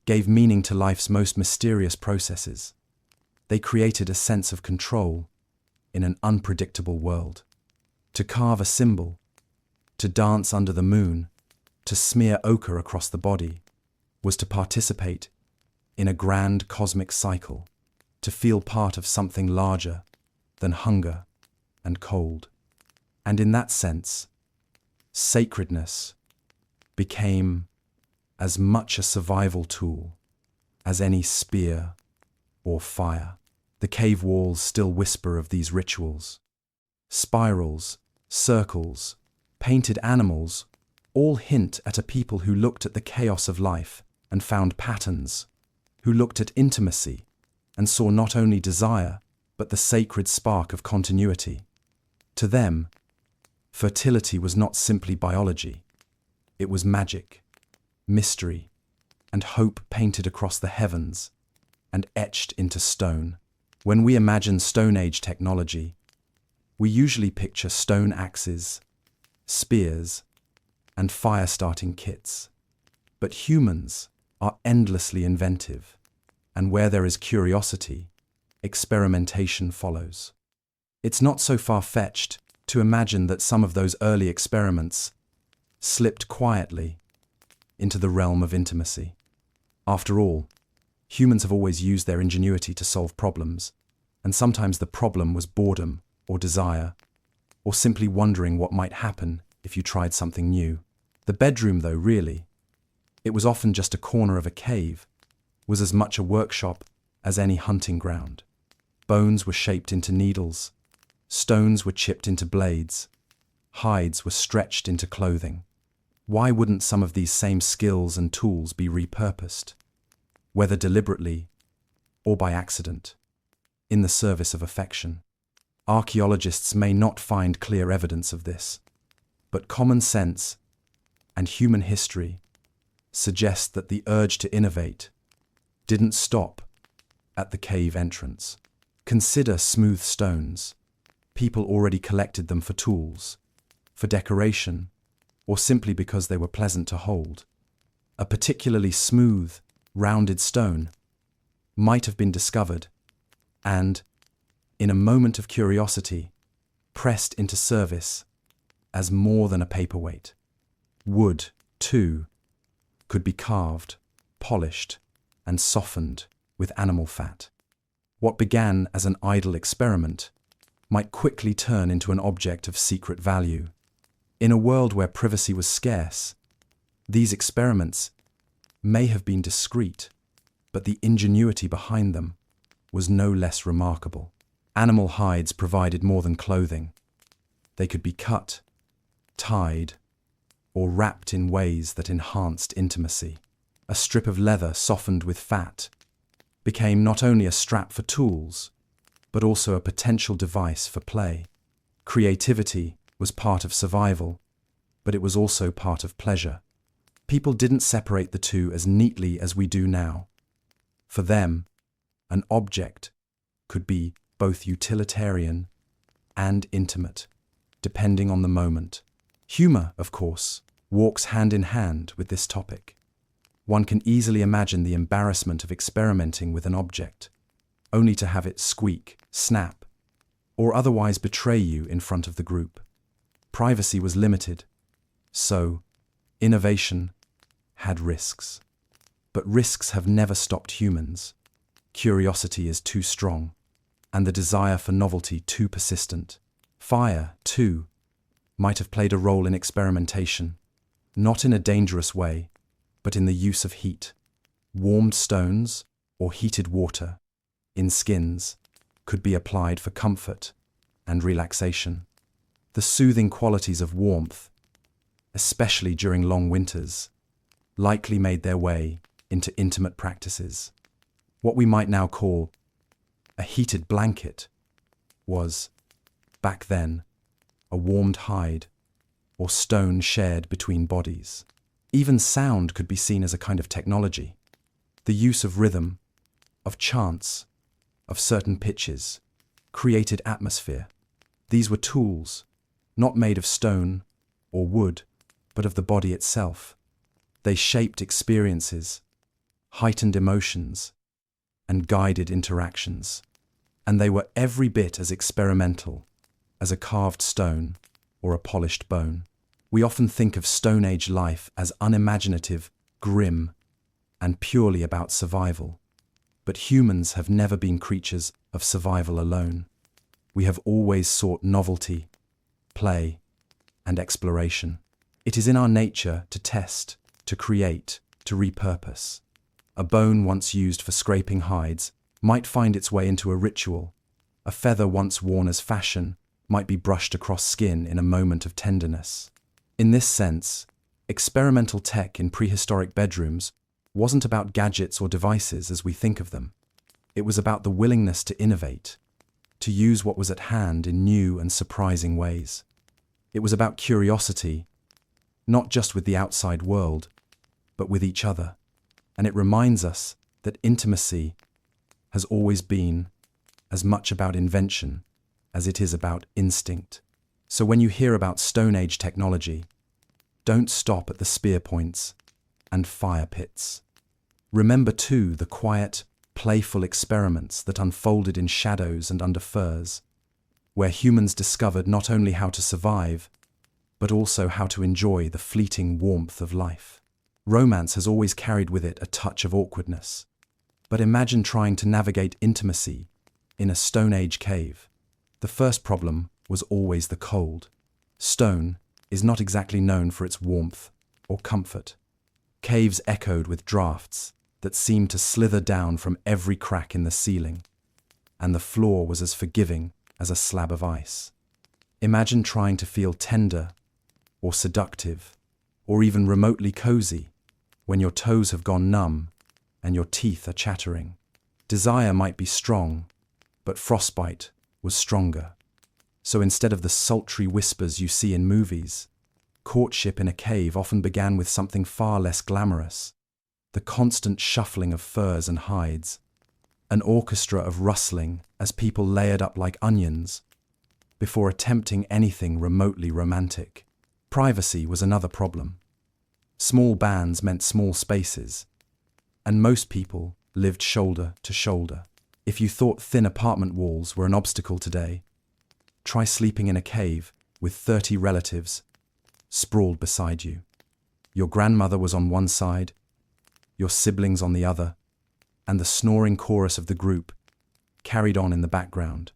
gave meaning to life's most mysterious processes. They created a sense of control in an unpredictable world. To carve a symbol, to dance under the moon, to smear ochre across the body, was to participate in a grand cosmic cycle, to feel part of something larger than hunger and cold. And in that sense, sacredness became as much a survival tool as any spear or fire. The cave walls still whisper of these rituals. Spirals, circles, painted animals all hint at a people who looked at the chaos of life and found patterns, who looked at intimacy and saw not only desire, but the sacred spark of continuity. To them, fertility was not simply biology. It was magic, mystery, and hope painted across the heavens and etched into stone. When we imagine Stone Age technology, we usually picture stone axes, spears, and fire-starting kits. But humans are endlessly inventive, and where there is curiosity, experimentation follows. It's not so far-fetched to imagine that some of those early experiments slipped quietly into the realm of intimacy. After all, humans have always used their ingenuity to solve problems, and sometimes the problem was boredom or desire, or simply wondering what might happen if you tried something new. The bedroom, though, really, it was often just a corner of a cave, was as much a workshop as any hunting ground. Bones were shaped into needles, stones were chipped into blades, hides were stretched into clothing. Why wouldn't some of these same skills and tools be repurposed, whether deliberately or by accident, in the service of affection? Archaeologists may not find clear evidence of this, but common sense and human history suggest that the urge to innovate didn't stop at the cave entrance. Consider smooth stones. People already collected them for tools, for decoration, or simply because they were pleasant to hold. A particularly smooth, rounded stone might have been discovered and, in a moment of curiosity, pressed into service as more than a paperweight. Wood, too, could be carved, polished, and softened with animal fat. What began as an idle experiment might quickly turn into an object of secret value. In a world where privacy was scarce, these experiments may have been discreet, but the ingenuity behind them was no less remarkable. Animal hides provided more than clothing. They could be cut, tied, or wrapped in ways that enhanced intimacy. A strip of leather softened with fat became not only a strap for tools, but also a potential device for play. Creativity was part of survival, but it was also part of pleasure. People didn't separate the two as neatly as we do now. For them, an object could be both utilitarian and intimate, depending on the moment. Humor, of course, walks hand in hand with this topic. One can easily imagine the embarrassment of experimenting with an object, only to have it squeak, snap, or otherwise betray you in front of the group. Privacy was limited, so innovation had risks. But risks have never stopped humans. Curiosity is too strong, and the desire for novelty too persistent. Fire, too, might have played a role in experimentation, not in a dangerous way, but in the use of heat. Warmed stones or heated water in skins could be applied for comfort and relaxation. The soothing qualities of warmth, especially during long winters, likely made their way into intimate practices. What we might now call a heated blanket was, back then, a warmed hide or stone shared between bodies. Even sound could be seen as a kind of technology. The use of rhythm, of chants, of certain pitches, created atmosphere. These were tools, not made of stone or wood, but of the body itself. They shaped experiences, heightened emotions, and guided interactions. And they were every bit as experimental as a carved stone or a polished bone. We often think of Stone Age life as unimaginative, grim, and purely about survival. But humans have never been creatures of survival alone. We have always sought novelty, play, and exploration. It is in our nature to test, to create, to repurpose. A bone once used for scraping hides might find its way into a ritual. A feather once worn as fashion might be brushed across skin in a moment of tenderness. In this sense, experimental tech in prehistoric bedrooms wasn't about gadgets or devices as we think of them. It was about the willingness to innovate, to use what was at hand in new and surprising ways. It was about curiosity, not just with the outside world, but with each other. And it reminds us that intimacy has always been as much about invention as it is about instinct. So when you hear about Stone Age technology, don't stop at the spear points and fire pits. Remember too the quiet, playful experiments that unfolded in shadows and under firs, where humans discovered not only how to survive, but also how to enjoy the fleeting warmth of life. Romance has always carried with it a touch of awkwardness. But imagine trying to navigate intimacy in a Stone Age cave. The first problem was always the cold. Stone is not exactly known for its warmth or comfort. Caves echoed with drafts that seemed to slither down from every crack in the ceiling, and the floor was as forgiving as a slab of ice. Imagine trying to feel tender or seductive or even remotely cozy when your toes have gone numb and your teeth are chattering. Desire might be strong, but frostbite was stronger. So instead of the sultry whispers you see in movies, courtship in a cave often began with something far less glamorous: the constant shuffling of furs and hides, an orchestra of rustling as people layered up like onions before attempting anything remotely romantic. Privacy was another problem. Small bands meant small spaces, and most people lived shoulder to shoulder. If you thought thin apartment walls were an obstacle today, try sleeping in a cave with 30 relatives sprawled beside you. Your grandmother was on one side, your siblings on the other, and the snoring chorus of the group carried on in the background.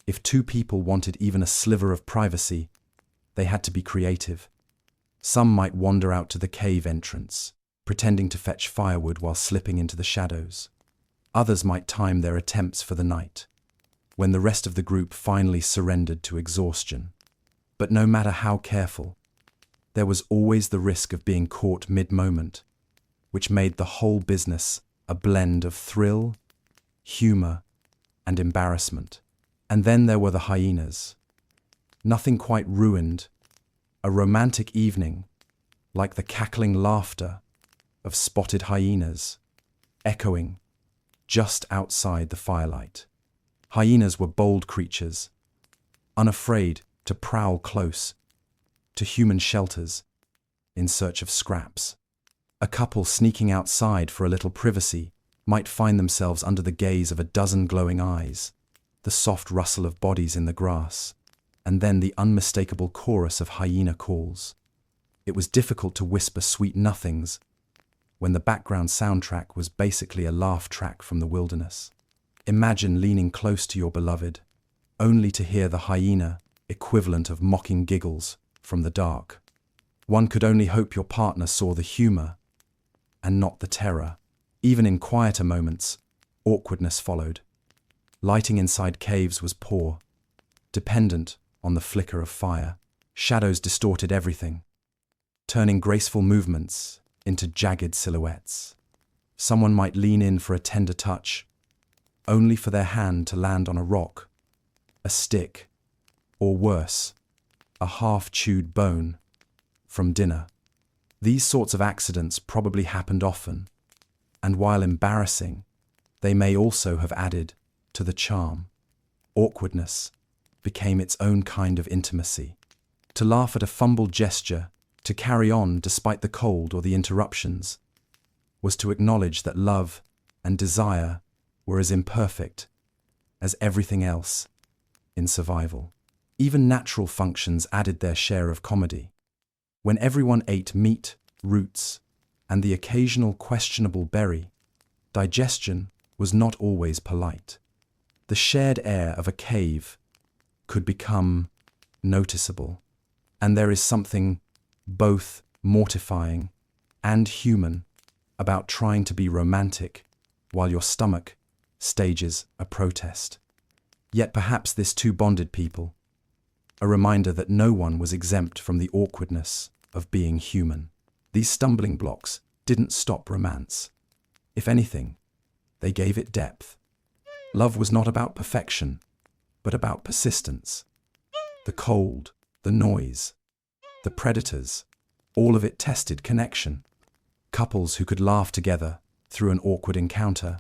If two people wanted even a sliver of privacy, they had to be creative. Some might wander out to the cave entrance, pretending to fetch firewood while slipping into the shadows. Others might time their attempts for the night, when the rest of the group finally surrendered to exhaustion. But no matter how careful, there was always the risk of being caught mid-moment, which made the whole business a blend of thrill, humor, and embarrassment. And then there were the hyenas. Nothing quite ruined a romantic evening like the cackling laughter of spotted hyenas echoing just outside the firelight. Hyenas were bold creatures, unafraid to prowl close to human shelters in search of scraps. A couple sneaking outside for a little privacy might find themselves under the gaze of a dozen glowing eyes, the soft rustle of bodies in the grass, and then the unmistakable chorus of hyena calls. It was difficult to whisper sweet nothings when the background soundtrack was basically a laugh track from the wilderness. Imagine leaning close to your beloved, only to hear the hyena equivalent of mocking giggles from the dark. One could only hope your partner saw the humor and not the terror. Even in quieter moments, awkwardness followed. Lighting inside caves was poor, dependent on the flicker of fire. Shadows distorted everything, turning graceful movements into jagged silhouettes. Someone might lean in for a tender touch, only for their hand to land on a rock, a stick, or worse, a half-chewed bone from dinner. These sorts of accidents probably happened often, and while embarrassing, they may also have added to the charm. Awkwardness became its own kind of intimacy. To laugh at a fumbled gesture, to carry on despite the cold or the interruptions, was to acknowledge that love and desire were as imperfect as everything else in survival. Even natural functions added their share of comedy. When everyone ate meat, roots, and the occasional questionable berry, digestion was not always polite. The shared air of a cave could become noticeable, and there is something both mortifying and human, about trying to be romantic while your stomach stages a protest. Yet perhaps this too bonded people, a reminder that no one was exempt from the awkwardness of being human. These stumbling blocks didn't stop romance. If anything, they gave it depth. Love was not about perfection, but about persistence. The cold, the noise, the predators, all of it tested connection. Couples who could laugh together through an awkward encounter,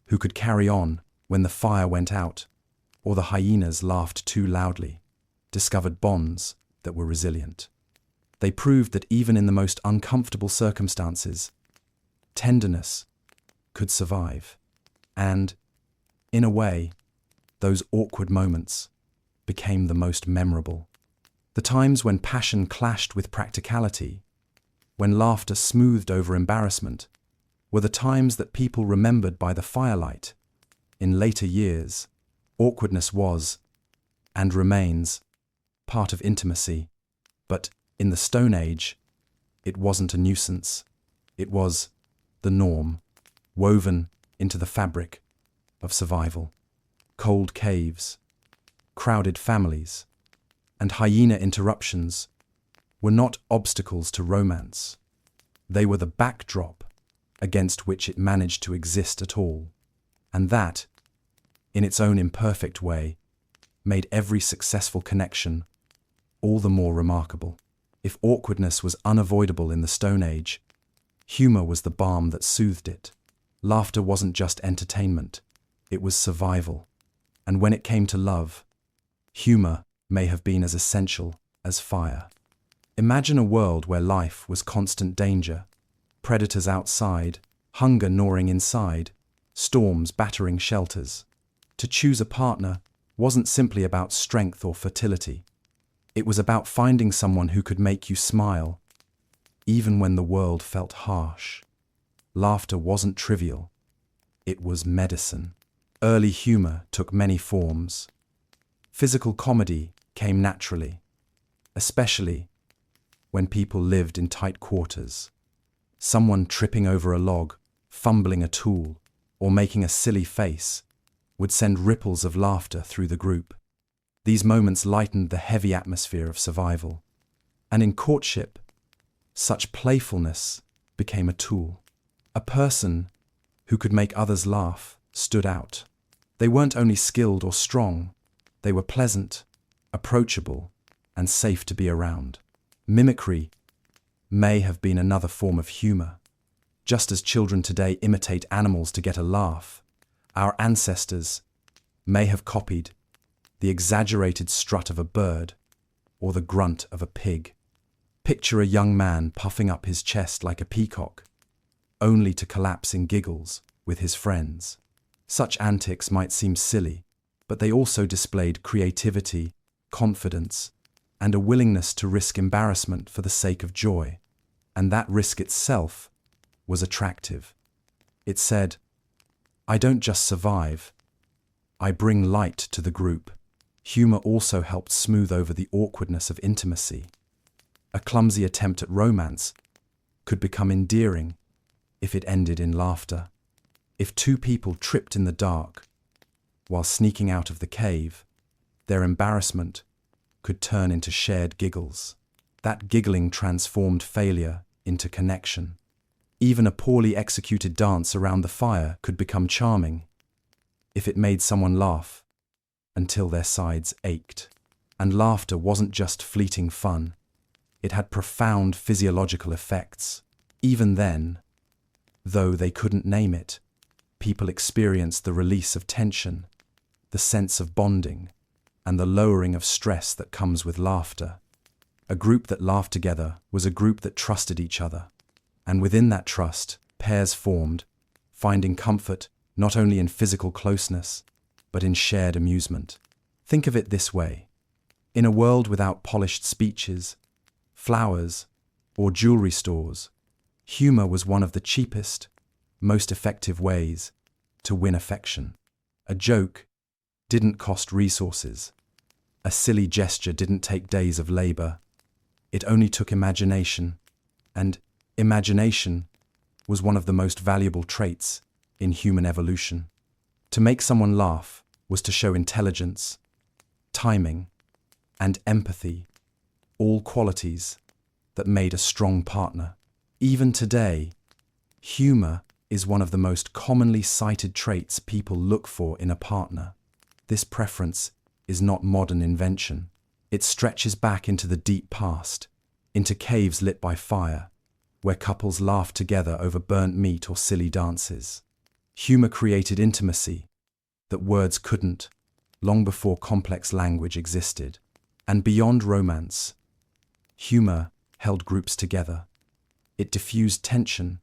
who could carry on when the fire went out or the hyenas laughed too loudly, discovered bonds that were resilient. They proved that even in the most uncomfortable circumstances, tenderness could survive. And, in a way, those awkward moments became the most memorable. The times when passion clashed with practicality, when laughter smoothed over embarrassment, were the times that people remembered by the firelight. In later years, awkwardness was, and remains, part of intimacy, but in the Stone Age, it wasn't a nuisance. It was the norm, woven into the fabric of survival. Cold caves, crowded families, and hyena interruptions were not obstacles to romance. They were the backdrop against which it managed to exist at all. And that, in its own imperfect way, made every successful connection all the more remarkable. If awkwardness was unavoidable in the Stone Age, humor was the balm that soothed it. Laughter wasn't just entertainment, it was survival. And when it came to love, humor may have been as essential as fire. Imagine a world where life was constant danger, predators outside, hunger gnawing inside, storms battering shelters. To choose a partner wasn't simply about strength or fertility. It was about finding someone who could make you smile, even when the world felt harsh. Laughter wasn't trivial. It was medicine. Early humor took many forms. Physical comedy came naturally, especially when people lived in tight quarters. Someone tripping over a log, fumbling a tool, or making a silly face would send ripples of laughter through the group. These moments lightened the heavy atmosphere of survival. And in courtship, such playfulness became a tool. A person who could make others laugh stood out. They weren't only skilled or strong, they were pleasant, approachable, and safe to be around. Mimicry may have been another form of humor. Just as children today imitate animals to get a laugh, our ancestors may have copied the exaggerated strut of a bird or the grunt of a pig. Picture a young man puffing up his chest like a peacock, only to collapse in giggles with his friends. Such antics might seem silly, but they also displayed creativity, confidence, and a willingness to risk embarrassment for the sake of joy. And that risk itself was attractive. It said, "I don't just survive, I bring light to the group." Humor also helped smooth over the awkwardness of intimacy. A clumsy attempt at romance could become endearing if it ended in laughter. If two people tripped in the dark while sneaking out of the cave, their embarrassment could turn into shared giggles. That giggling transformed failure into connection. Even a poorly executed dance around the fire could become charming if it made someone laugh until their sides ached. And laughter wasn't just fleeting fun. It had profound physiological effects. Even then, though they couldn't name it, people experienced the release of tension, the sense of bonding, and the lowering of stress that comes with laughter. A group that laughed together was a group that trusted each other. And within that trust, pairs formed, finding comfort not only in physical closeness, but in shared amusement. Think of it this way. In a world without polished speeches, flowers, or jewelry stores, humor was one of the cheapest, most effective ways to win affection. A joke didn't cost resources. A silly gesture didn't take days of labor. It only took imagination, and imagination was one of the most valuable traits in human evolution. To make someone laugh was to show intelligence, timing, and empathy, all qualities that made a strong partner. Even today, humor is one of the most commonly cited traits people look for in a partner. This preference is not modern invention. It stretches back into the deep past, into caves lit by fire, where couples laughed together over burnt meat or silly dances. Humor created intimacy that words couldn't, long before complex language existed. And beyond romance, humor held groups together. It diffused tension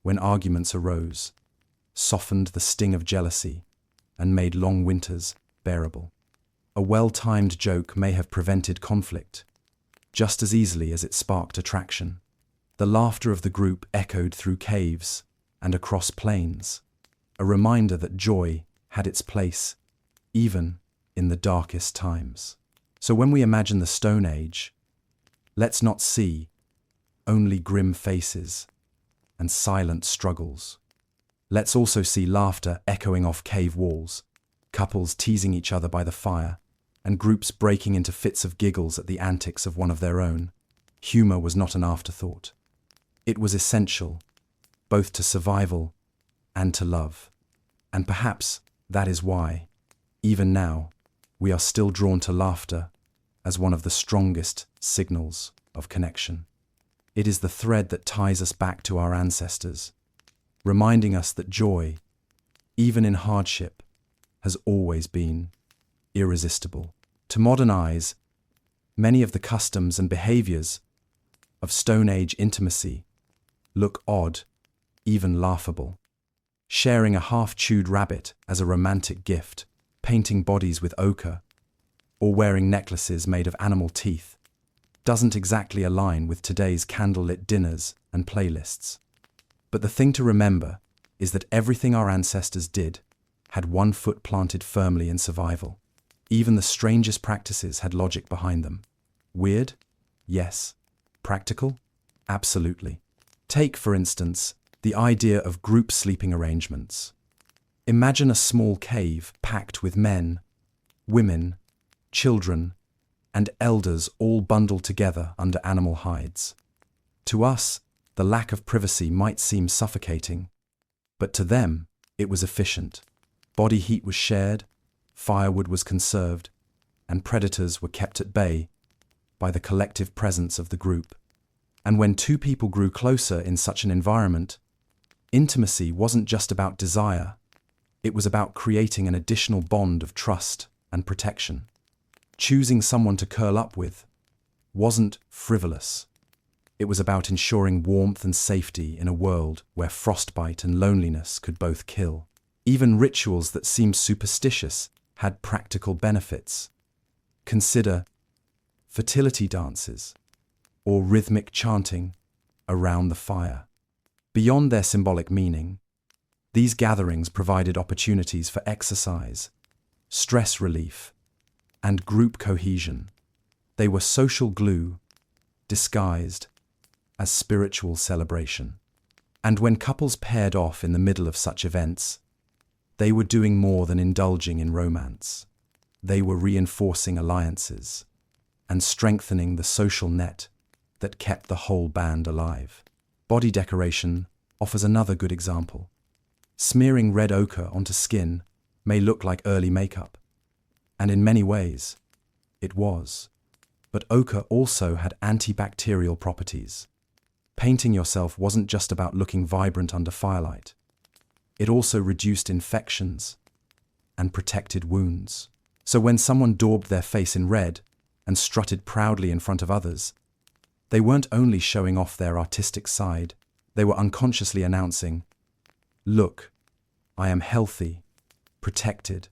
when arguments arose, softened the sting of jealousy, and made long winters bearable. A well-timed joke may have prevented conflict, just as easily as it sparked attraction. The laughter of the group echoed through caves and across plains, a reminder that joy had its place, even in the darkest times. So when we imagine the Stone Age, let's not see only grim faces and silent struggles. Let's also see laughter echoing off cave walls, couples teasing each other by the fire, and groups breaking into fits of giggles at the antics of one of their own. Humor was not an afterthought. It was essential, both to survival and to love. And perhaps that is why, even now, we are still drawn to laughter as one of the strongest signals of connection. It is the thread that ties us back to our ancestors, reminding us that joy, even in hardship, has always been irresistible. To modern eyes, many of the customs and behaviors of Stone Age intimacy look odd, even laughable. Sharing a half-chewed rabbit as a romantic gift, painting bodies with ochre, or wearing necklaces made of animal teeth doesn't exactly align with today's candlelit dinners and playlists. But the thing to remember is that everything our ancestors did had one foot planted firmly in survival. Even the strangest practices had logic behind them. Weird? Yes. Practical? Absolutely. Take, for instance, the idea of group sleeping arrangements. Imagine a small cave packed with men, women, children, and elders all bundled together under animal hides. To us, the lack of privacy might seem suffocating, but to them, it was efficient. Body heat was shared, firewood was conserved, and predators were kept at bay by the collective presence of the group. And when two people grew closer in such an environment, intimacy wasn't just about desire, it was about creating an additional bond of trust and protection. Choosing someone to curl up with wasn't frivolous. It was about ensuring warmth and safety in a world where frostbite and loneliness could both kill. Even rituals that seemed superstitious had practical benefits. Consider fertility dances or rhythmic chanting around the fire. Beyond their symbolic meaning, these gatherings provided opportunities for exercise, stress relief, and group cohesion. They were social glue, disguised as spiritual celebration. And when couples paired off in the middle of such events, they were doing more than indulging in romance. They were reinforcing alliances and strengthening the social net that kept the whole band alive. Body decoration offers another good example. Smearing red ochre onto skin may look like early makeup, and in many ways, it was. But ochre also had antibacterial properties. Painting yourself wasn't just about looking vibrant under firelight. It also reduced infections and protected wounds. So when someone daubed their face in red and strutted proudly in front of others, they weren't only showing off their artistic side, they were unconsciously announcing, "Look, I am healthy, protected,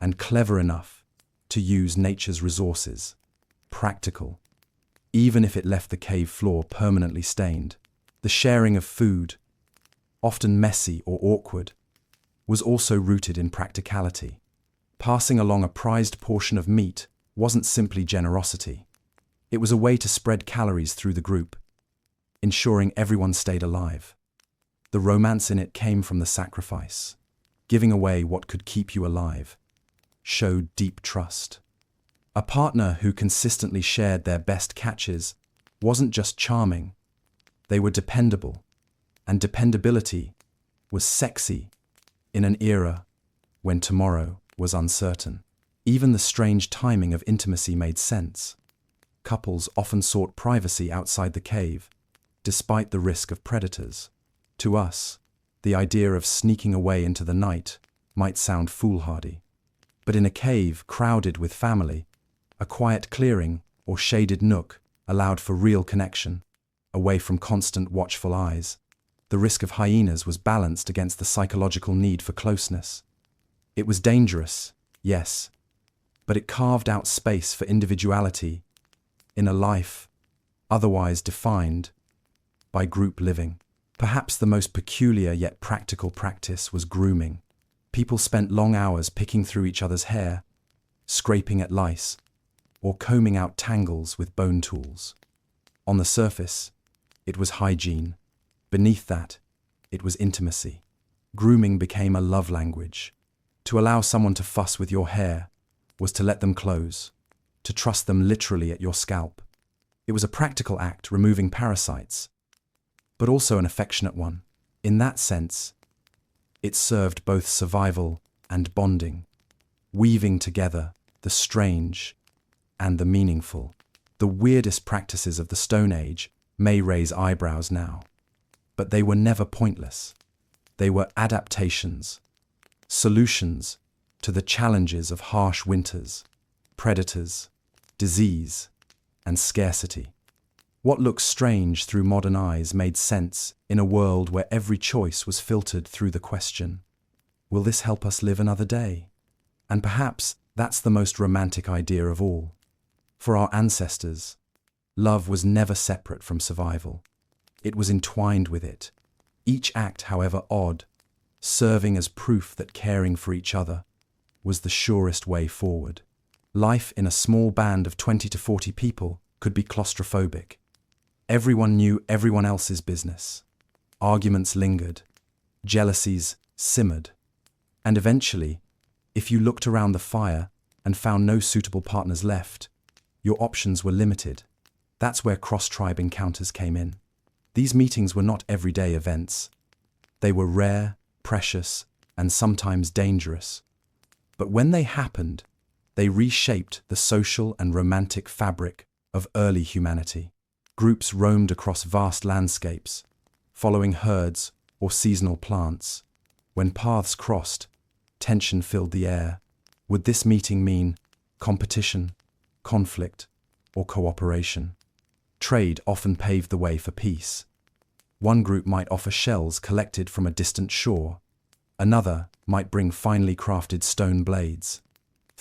and clever enough to use nature's resources." Practical, even if it left the cave floor permanently stained. The sharing of food, often messy or awkward, was also rooted in practicality. Passing along a prized portion of meat wasn't simply generosity. It was a way to spread calories through the group, ensuring everyone stayed alive. The romance in it came from the sacrifice. Giving away what could keep you alive showed deep trust. A partner who consistently shared their best catches wasn't just charming, they were dependable, and dependability was sexy in an era when tomorrow was uncertain. Even the strange timing of intimacy made sense. Couples often sought privacy outside the cave, despite the risk of predators. To us, the idea of sneaking away into the night might sound foolhardy. But in a cave crowded with family, a quiet clearing or shaded nook allowed for real connection, away from constant watchful eyes. The risk of hyenas was balanced against the psychological need for closeness. It was dangerous, yes, but it carved out space for individuality in a life otherwise defined by group living. Perhaps the most peculiar yet practical practice was grooming. People spent long hours picking through each other's hair, scraping at lice, or combing out tangles with bone tools. On the surface, it was hygiene. Beneath that, it was intimacy. Grooming became a love language. To allow someone to fuss with your hair was to let them close, to trust them literally at your scalp. It was a practical act, removing parasites, but also an affectionate one. In that sense, it served both survival and bonding, weaving together the strange and the meaningful. The weirdest practices of the Stone Age may raise eyebrows now, but they were never pointless. They were adaptations, solutions to the challenges of harsh winters, predators, disease, and scarcity. What looks strange through modern eyes made sense in a world where every choice was filtered through the question, will this help us live another day? And perhaps that's the most romantic idea of all. For our ancestors, love was never separate from survival. It was entwined with it, each act, however odd, serving as proof that caring for each other was the surest way forward. Life in a small band of 20 to 40 people could be claustrophobic. Everyone knew everyone else's business. Arguments lingered, jealousies simmered, and eventually, if you looked around the fire and found no suitable partners left, your options were limited. That's where cross-tribe encounters came in. These meetings were not everyday events. They were rare, precious, and sometimes dangerous. But when they happened, they reshaped the social and romantic fabric of early humanity. Groups roamed across vast landscapes, following herds or seasonal plants. When paths crossed, tension filled the air. Would this meeting mean competition, conflict, or cooperation? Trade often paved the way for peace. One group might offer shells collected from a distant shore. Another might bring finely crafted stone blades.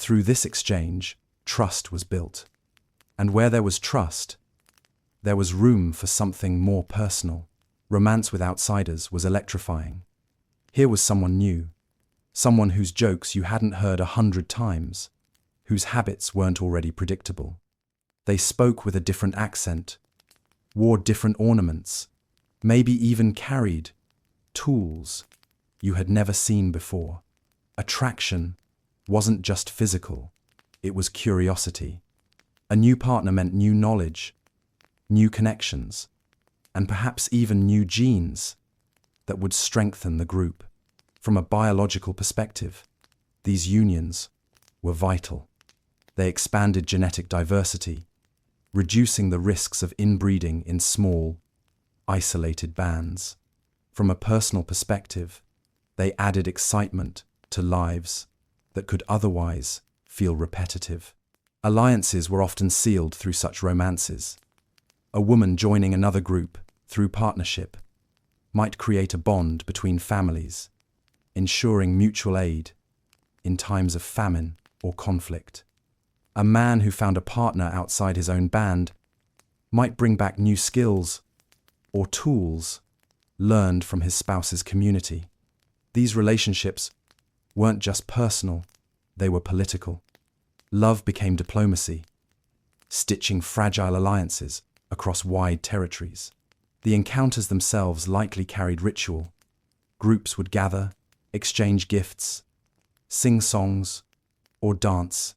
Through this exchange, trust was built. And where there was trust, there was room for something more personal. Romance with outsiders was electrifying. Here was someone new, someone whose jokes you hadn't heard 100 times, whose habits weren't already predictable. They spoke with a different accent, wore different ornaments, maybe even carried tools you had never seen before. Attraction wasn't just physical, it was curiosity. A new partner meant new knowledge, new connections, and perhaps even new genes that would strengthen the group. From a biological perspective, these unions were vital. They expanded genetic diversity, reducing the risks of inbreeding in small, isolated bands. From a personal perspective, they added excitement to lives that could otherwise feel repetitive. Alliances were often sealed through such romances. A woman joining another group through partnership might create a bond between families, ensuring mutual aid in times of famine or conflict. A man who found a partner outside his own band might bring back new skills or tools learned from his spouse's community. These relationships weren't just personal, they were political. Love became diplomacy, stitching fragile alliances across wide territories. The encounters themselves likely carried ritual. Groups would gather, exchange gifts, sing songs, or dance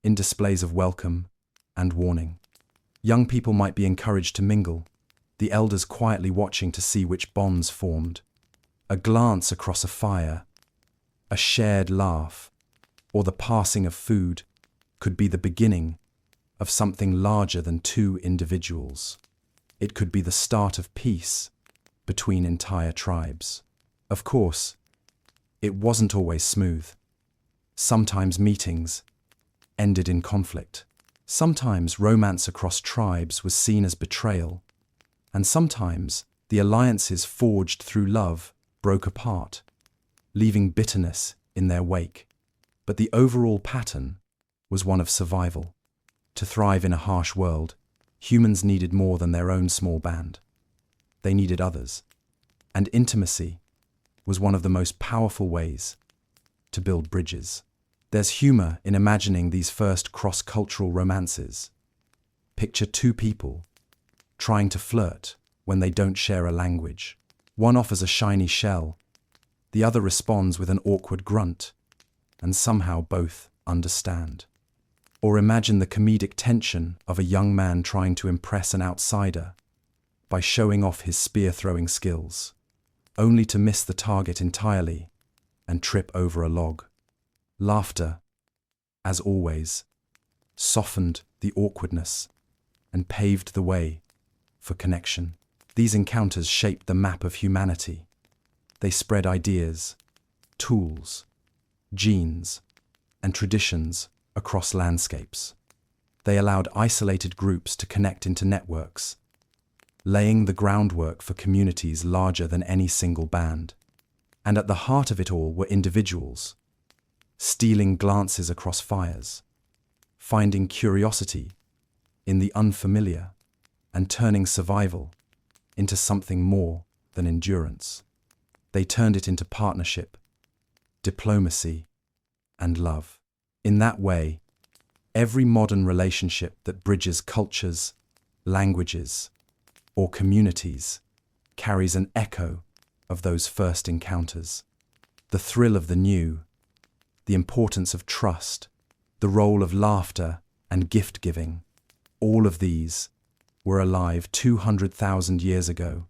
in displays of welcome and warning. Young people might be encouraged to mingle, the elders quietly watching to see which bonds formed. A glance across a fire, a shared laugh, or the passing of food could be the beginning of something larger than two individuals. It could be the start of peace between entire tribes. Of course, it wasn't always smooth. Sometimes meetings ended in conflict. Sometimes romance across tribes was seen as betrayal, and sometimes the alliances forged through love broke apart, leaving bitterness in their wake. But the overall pattern was one of survival. To thrive in a harsh world, humans needed more than their own small band. They needed others, and intimacy was one of the most powerful ways to build bridges. There's humor in imagining these first cross-cultural romances. Picture two people trying to flirt when they don't share a language. One offers a shiny shell, the other responds with an awkward grunt, and somehow both understand. Or imagine the comedic tension of a young man trying to impress an outsider by showing off his spear-throwing skills, only to miss the target entirely and trip over a log. Laughter, as always, softened the awkwardness and paved the way for connection. These encounters shaped the map of humanity. They spread ideas, tools, genes, and traditions across landscapes. They allowed isolated groups to connect into networks, laying the groundwork for communities larger than any single band. And at the heart of it all were individuals, stealing glances across fires, finding curiosity in the unfamiliar, and turning survival into something more than endurance. They turned it into partnership, diplomacy, and love. In that way, every modern relationship that bridges cultures, languages, or communities carries an echo of those first encounters. The thrill of the new, the importance of trust, the role of laughter and gift-giving, all of these were alive 200,000 years ago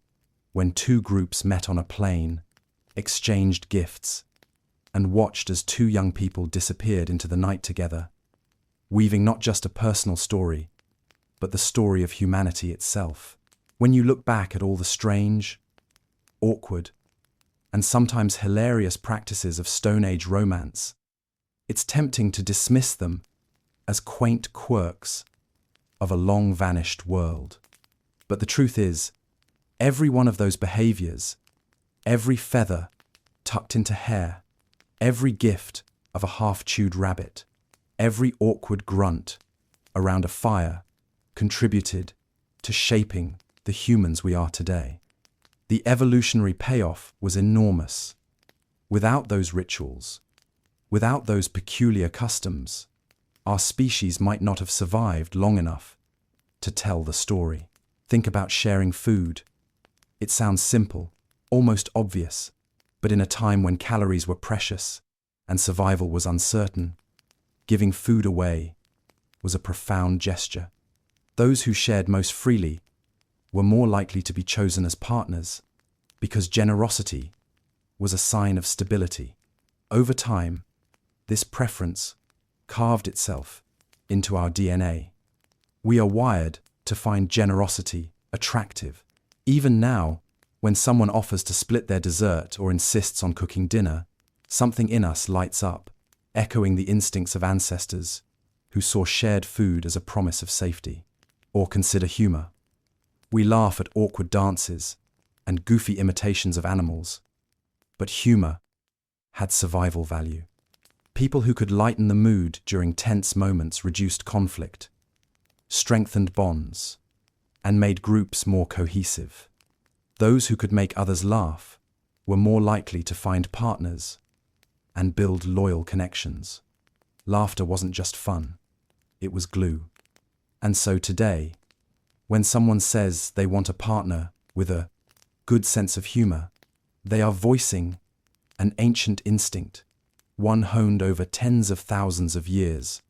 when two groups met on a plain, exchanged gifts, and watched as two young people disappeared into the night together, weaving not just a personal story, but the story of humanity itself. When you look back at all the strange, awkward, and sometimes hilarious practices of Stone Age romance, it's tempting to dismiss them as quaint quirks of a long-vanished world. But the truth is, every one of those behaviors, every feather tucked into hair, every gift of a half-chewed rabbit, every awkward grunt around a fire contributed to shaping the humans we are today. The evolutionary payoff was enormous. Without those rituals, without those peculiar customs, our species might not have survived long enough to tell the story. Think about sharing food. It sounds simple, almost obvious, but in a time when calories were precious and survival was uncertain, giving food away was a profound gesture. Those who shared most freely were more likely to be chosen as partners because generosity was a sign of stability. Over time, this preference carved itself into our DNA. We are wired to find generosity attractive. Even now, when someone offers to split their dessert or insists on cooking dinner, something in us lights up, echoing the instincts of ancestors who saw shared food as a promise of safety. Or consider humor. We laugh at awkward dances and goofy imitations of animals, but humor had survival value. People who could lighten the mood during tense moments reduced conflict, strengthened bonds, and made groups more cohesive. Those who could make others laugh were more likely to find partners and build loyal connections. Laughter wasn't just fun, it was glue. And so today, when someone says they want a partner with a good sense of humor, they are voicing an ancient instinct, one honed over tens of thousands of years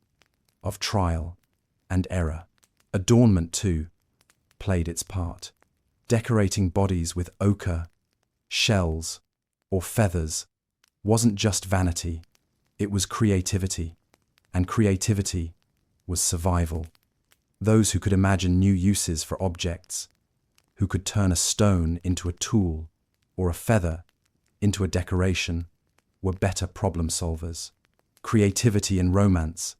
of trial and error. Adornment, too, played its part. Decorating bodies with ochre, shells, or feathers wasn't just vanity, it was creativity. And creativity was survival. Those who could imagine new uses for objects, who could turn a stone into a tool or a feather into a decoration, were better problem solvers. Creativity in romance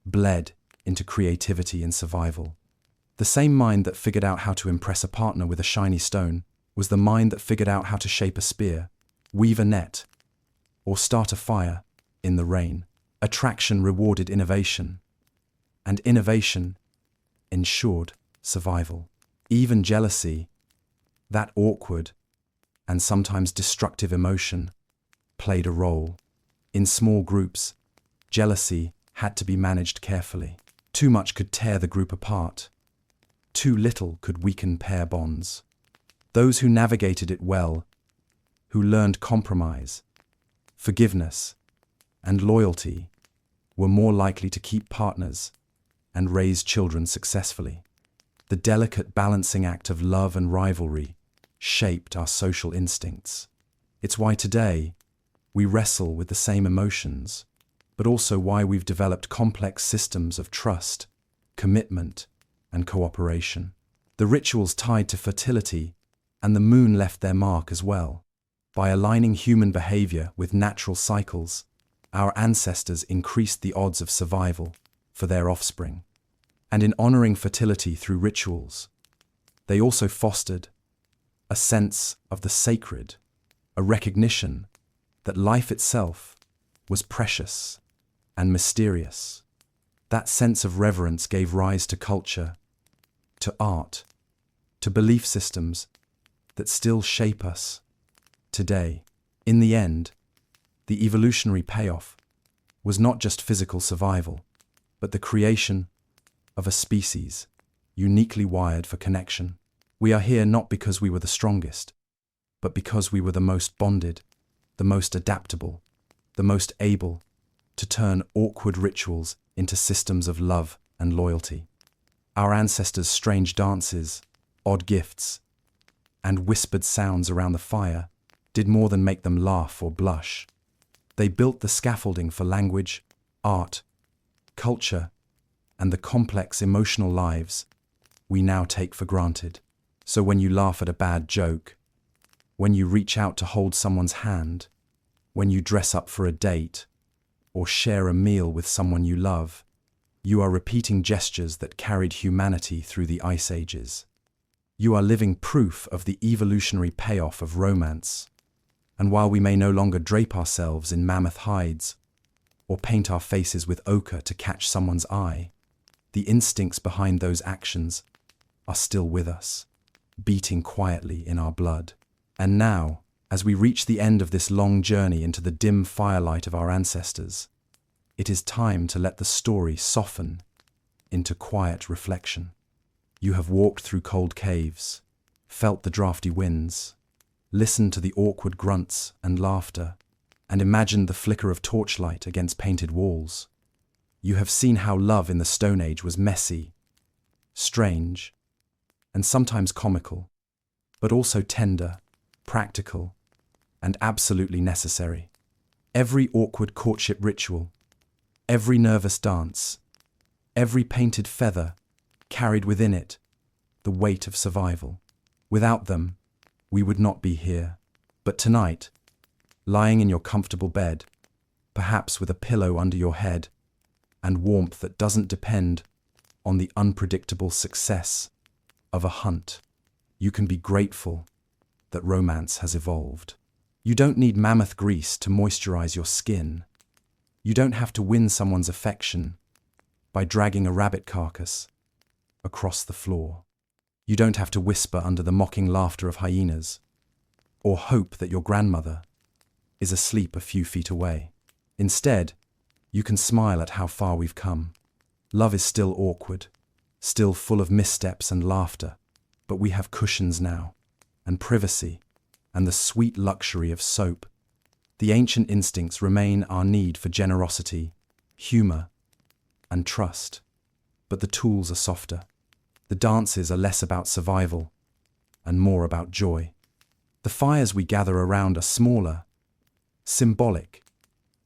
bled into creativity in survival. The same mind that figured out how to impress a partner with a shiny stone was the mind that figured out how to shape a spear, weave a net, or start a fire in the rain. Attraction rewarded innovation, and innovation ensured survival. Even jealousy, that awkward and sometimes destructive emotion, played a role. In small groups, jealousy had to be managed carefully. Too much could tear the group apart. Too little could weaken pair bonds. Those who navigated it well, who learned compromise, forgiveness, and loyalty, were more likely to keep partners and raise children successfully. The delicate balancing act of love and rivalry shaped our social instincts. It's why today we wrestle with the same emotions, but also why we've developed complex systems of trust, commitment, and cooperation. The rituals tied to fertility and the moon left their mark as well. By aligning human behavior with natural cycles, our ancestors increased the odds of survival for their offspring. And in honoring fertility through rituals, they also fostered a sense of the sacred, a recognition that life itself was precious and mysterious. That sense of reverence gave rise to culture, to art, to belief systems that still shape us today. In the end, the evolutionary payoff was not just physical survival, but the creation of a species uniquely wired for connection. We are here not because we were the strongest, but because we were the most bonded, the most adaptable, the most able to turn awkward rituals into systems of love and loyalty. Our ancestors' strange dances, odd gifts, and whispered sounds around the fire did more than make them laugh or blush. They built the scaffolding for language, art, culture, and the complex emotional lives we now take for granted. So when you laugh at a bad joke, when you reach out to hold someone's hand, when you dress up for a date, or share a meal with someone you love, you are repeating gestures that carried humanity through the ice ages. You are living proof of the evolutionary payoff of romance. And while we may no longer drape ourselves in mammoth hides or paint our faces with ochre to catch someone's eye, the instincts behind those actions are still with us, beating quietly in our blood. And now, as we reach the end of this long journey into the dim firelight of our ancestors, it is time to let the story soften into quiet reflection. You have walked through cold caves, felt the drafty winds, listened to the awkward grunts and laughter, and imagined the flicker of torchlight against painted walls. You have seen how love in the Stone Age was messy, strange, and sometimes comical, but also tender, practical, and absolutely necessary. Every awkward courtship ritual, every nervous dance, every painted feather carried within it the weight of survival. Without them, we would not be here. But tonight, lying in your comfortable bed, perhaps with a pillow under your head, and warmth that doesn't depend on the unpredictable success of a hunt, you can be grateful that romance has evolved. You don't need mammoth grease to moisturize your skin. You don't have to win someone's affection by dragging a rabbit carcass across the floor. You don't have to whisper under the mocking laughter of hyenas, or hope that your grandmother is asleep a few feet away. Instead, you can smile at how far we've come. Love is still awkward, still full of missteps and laughter, but we have cushions now, and privacy, and the sweet luxury of soap. The ancient instincts remain our need for generosity, humor, and trust. But the tools are softer. The dances are less about survival and more about joy. The fires we gather around are smaller, symbolic,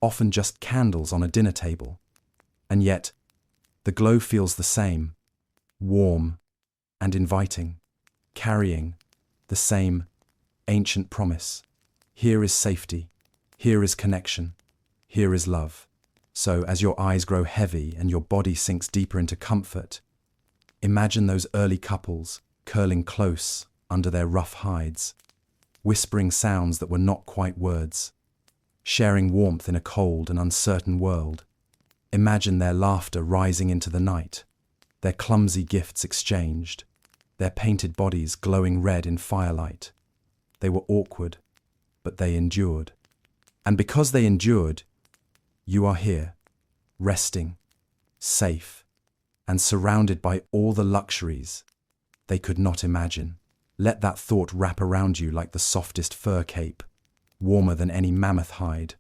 often just candles on a dinner table. And yet, the glow feels the same, warm and inviting, carrying the same ancient promise. Here is safety, here is connection, here is love. So, as your eyes grow heavy and your body sinks deeper into comfort, imagine those early couples curling close under their rough hides, whispering sounds that were not quite words, sharing warmth in a cold and uncertain world. Imagine their laughter rising into the night, their clumsy gifts exchanged, their painted bodies glowing red in firelight. They were awkward, but they endured. And because they endured, you are here, resting, safe, and surrounded by all the luxuries they could not imagine. Let that thought wrap around you like the softest fur cape, warmer than any mammoth hide,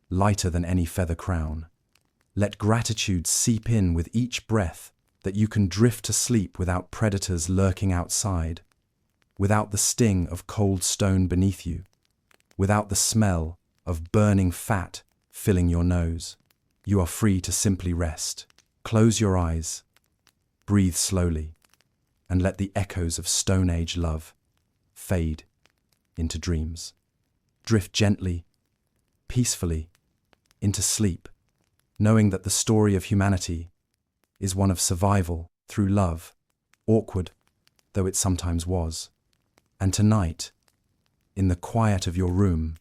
lighter than any feather crown. Let gratitude seep in with each breath, that you can drift to sleep without predators lurking outside, without the sting of cold stone beneath you, without the smell of burning fat filling your nose. You are free to simply rest. Close your eyes, breathe slowly, and let the echoes of Stone Age love fade into dreams. Drift gently, peacefully, into sleep, knowing that the story of humanity is one of survival through love, awkward though it sometimes was. And tonight, in the quiet of your room,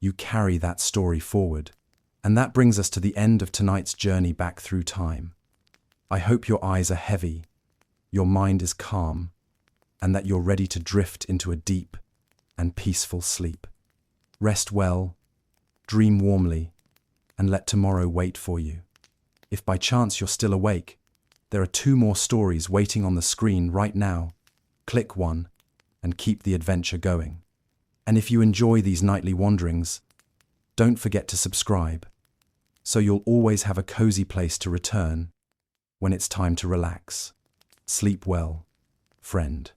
you carry that story forward. And that brings us to the end of tonight's journey back through time. I hope your eyes are heavy, your mind is calm, and that you're ready to drift into a deep and peaceful sleep. Rest well, dream warmly, and let tomorrow wait for you. If by chance you're still awake, there are 2 more stories waiting on the screen right now. Click one and keep the adventure going. And if you enjoy these nightly wanderings, don't forget to subscribe, so you'll always have a cozy place to return when it's time to relax. Sleep well, friend.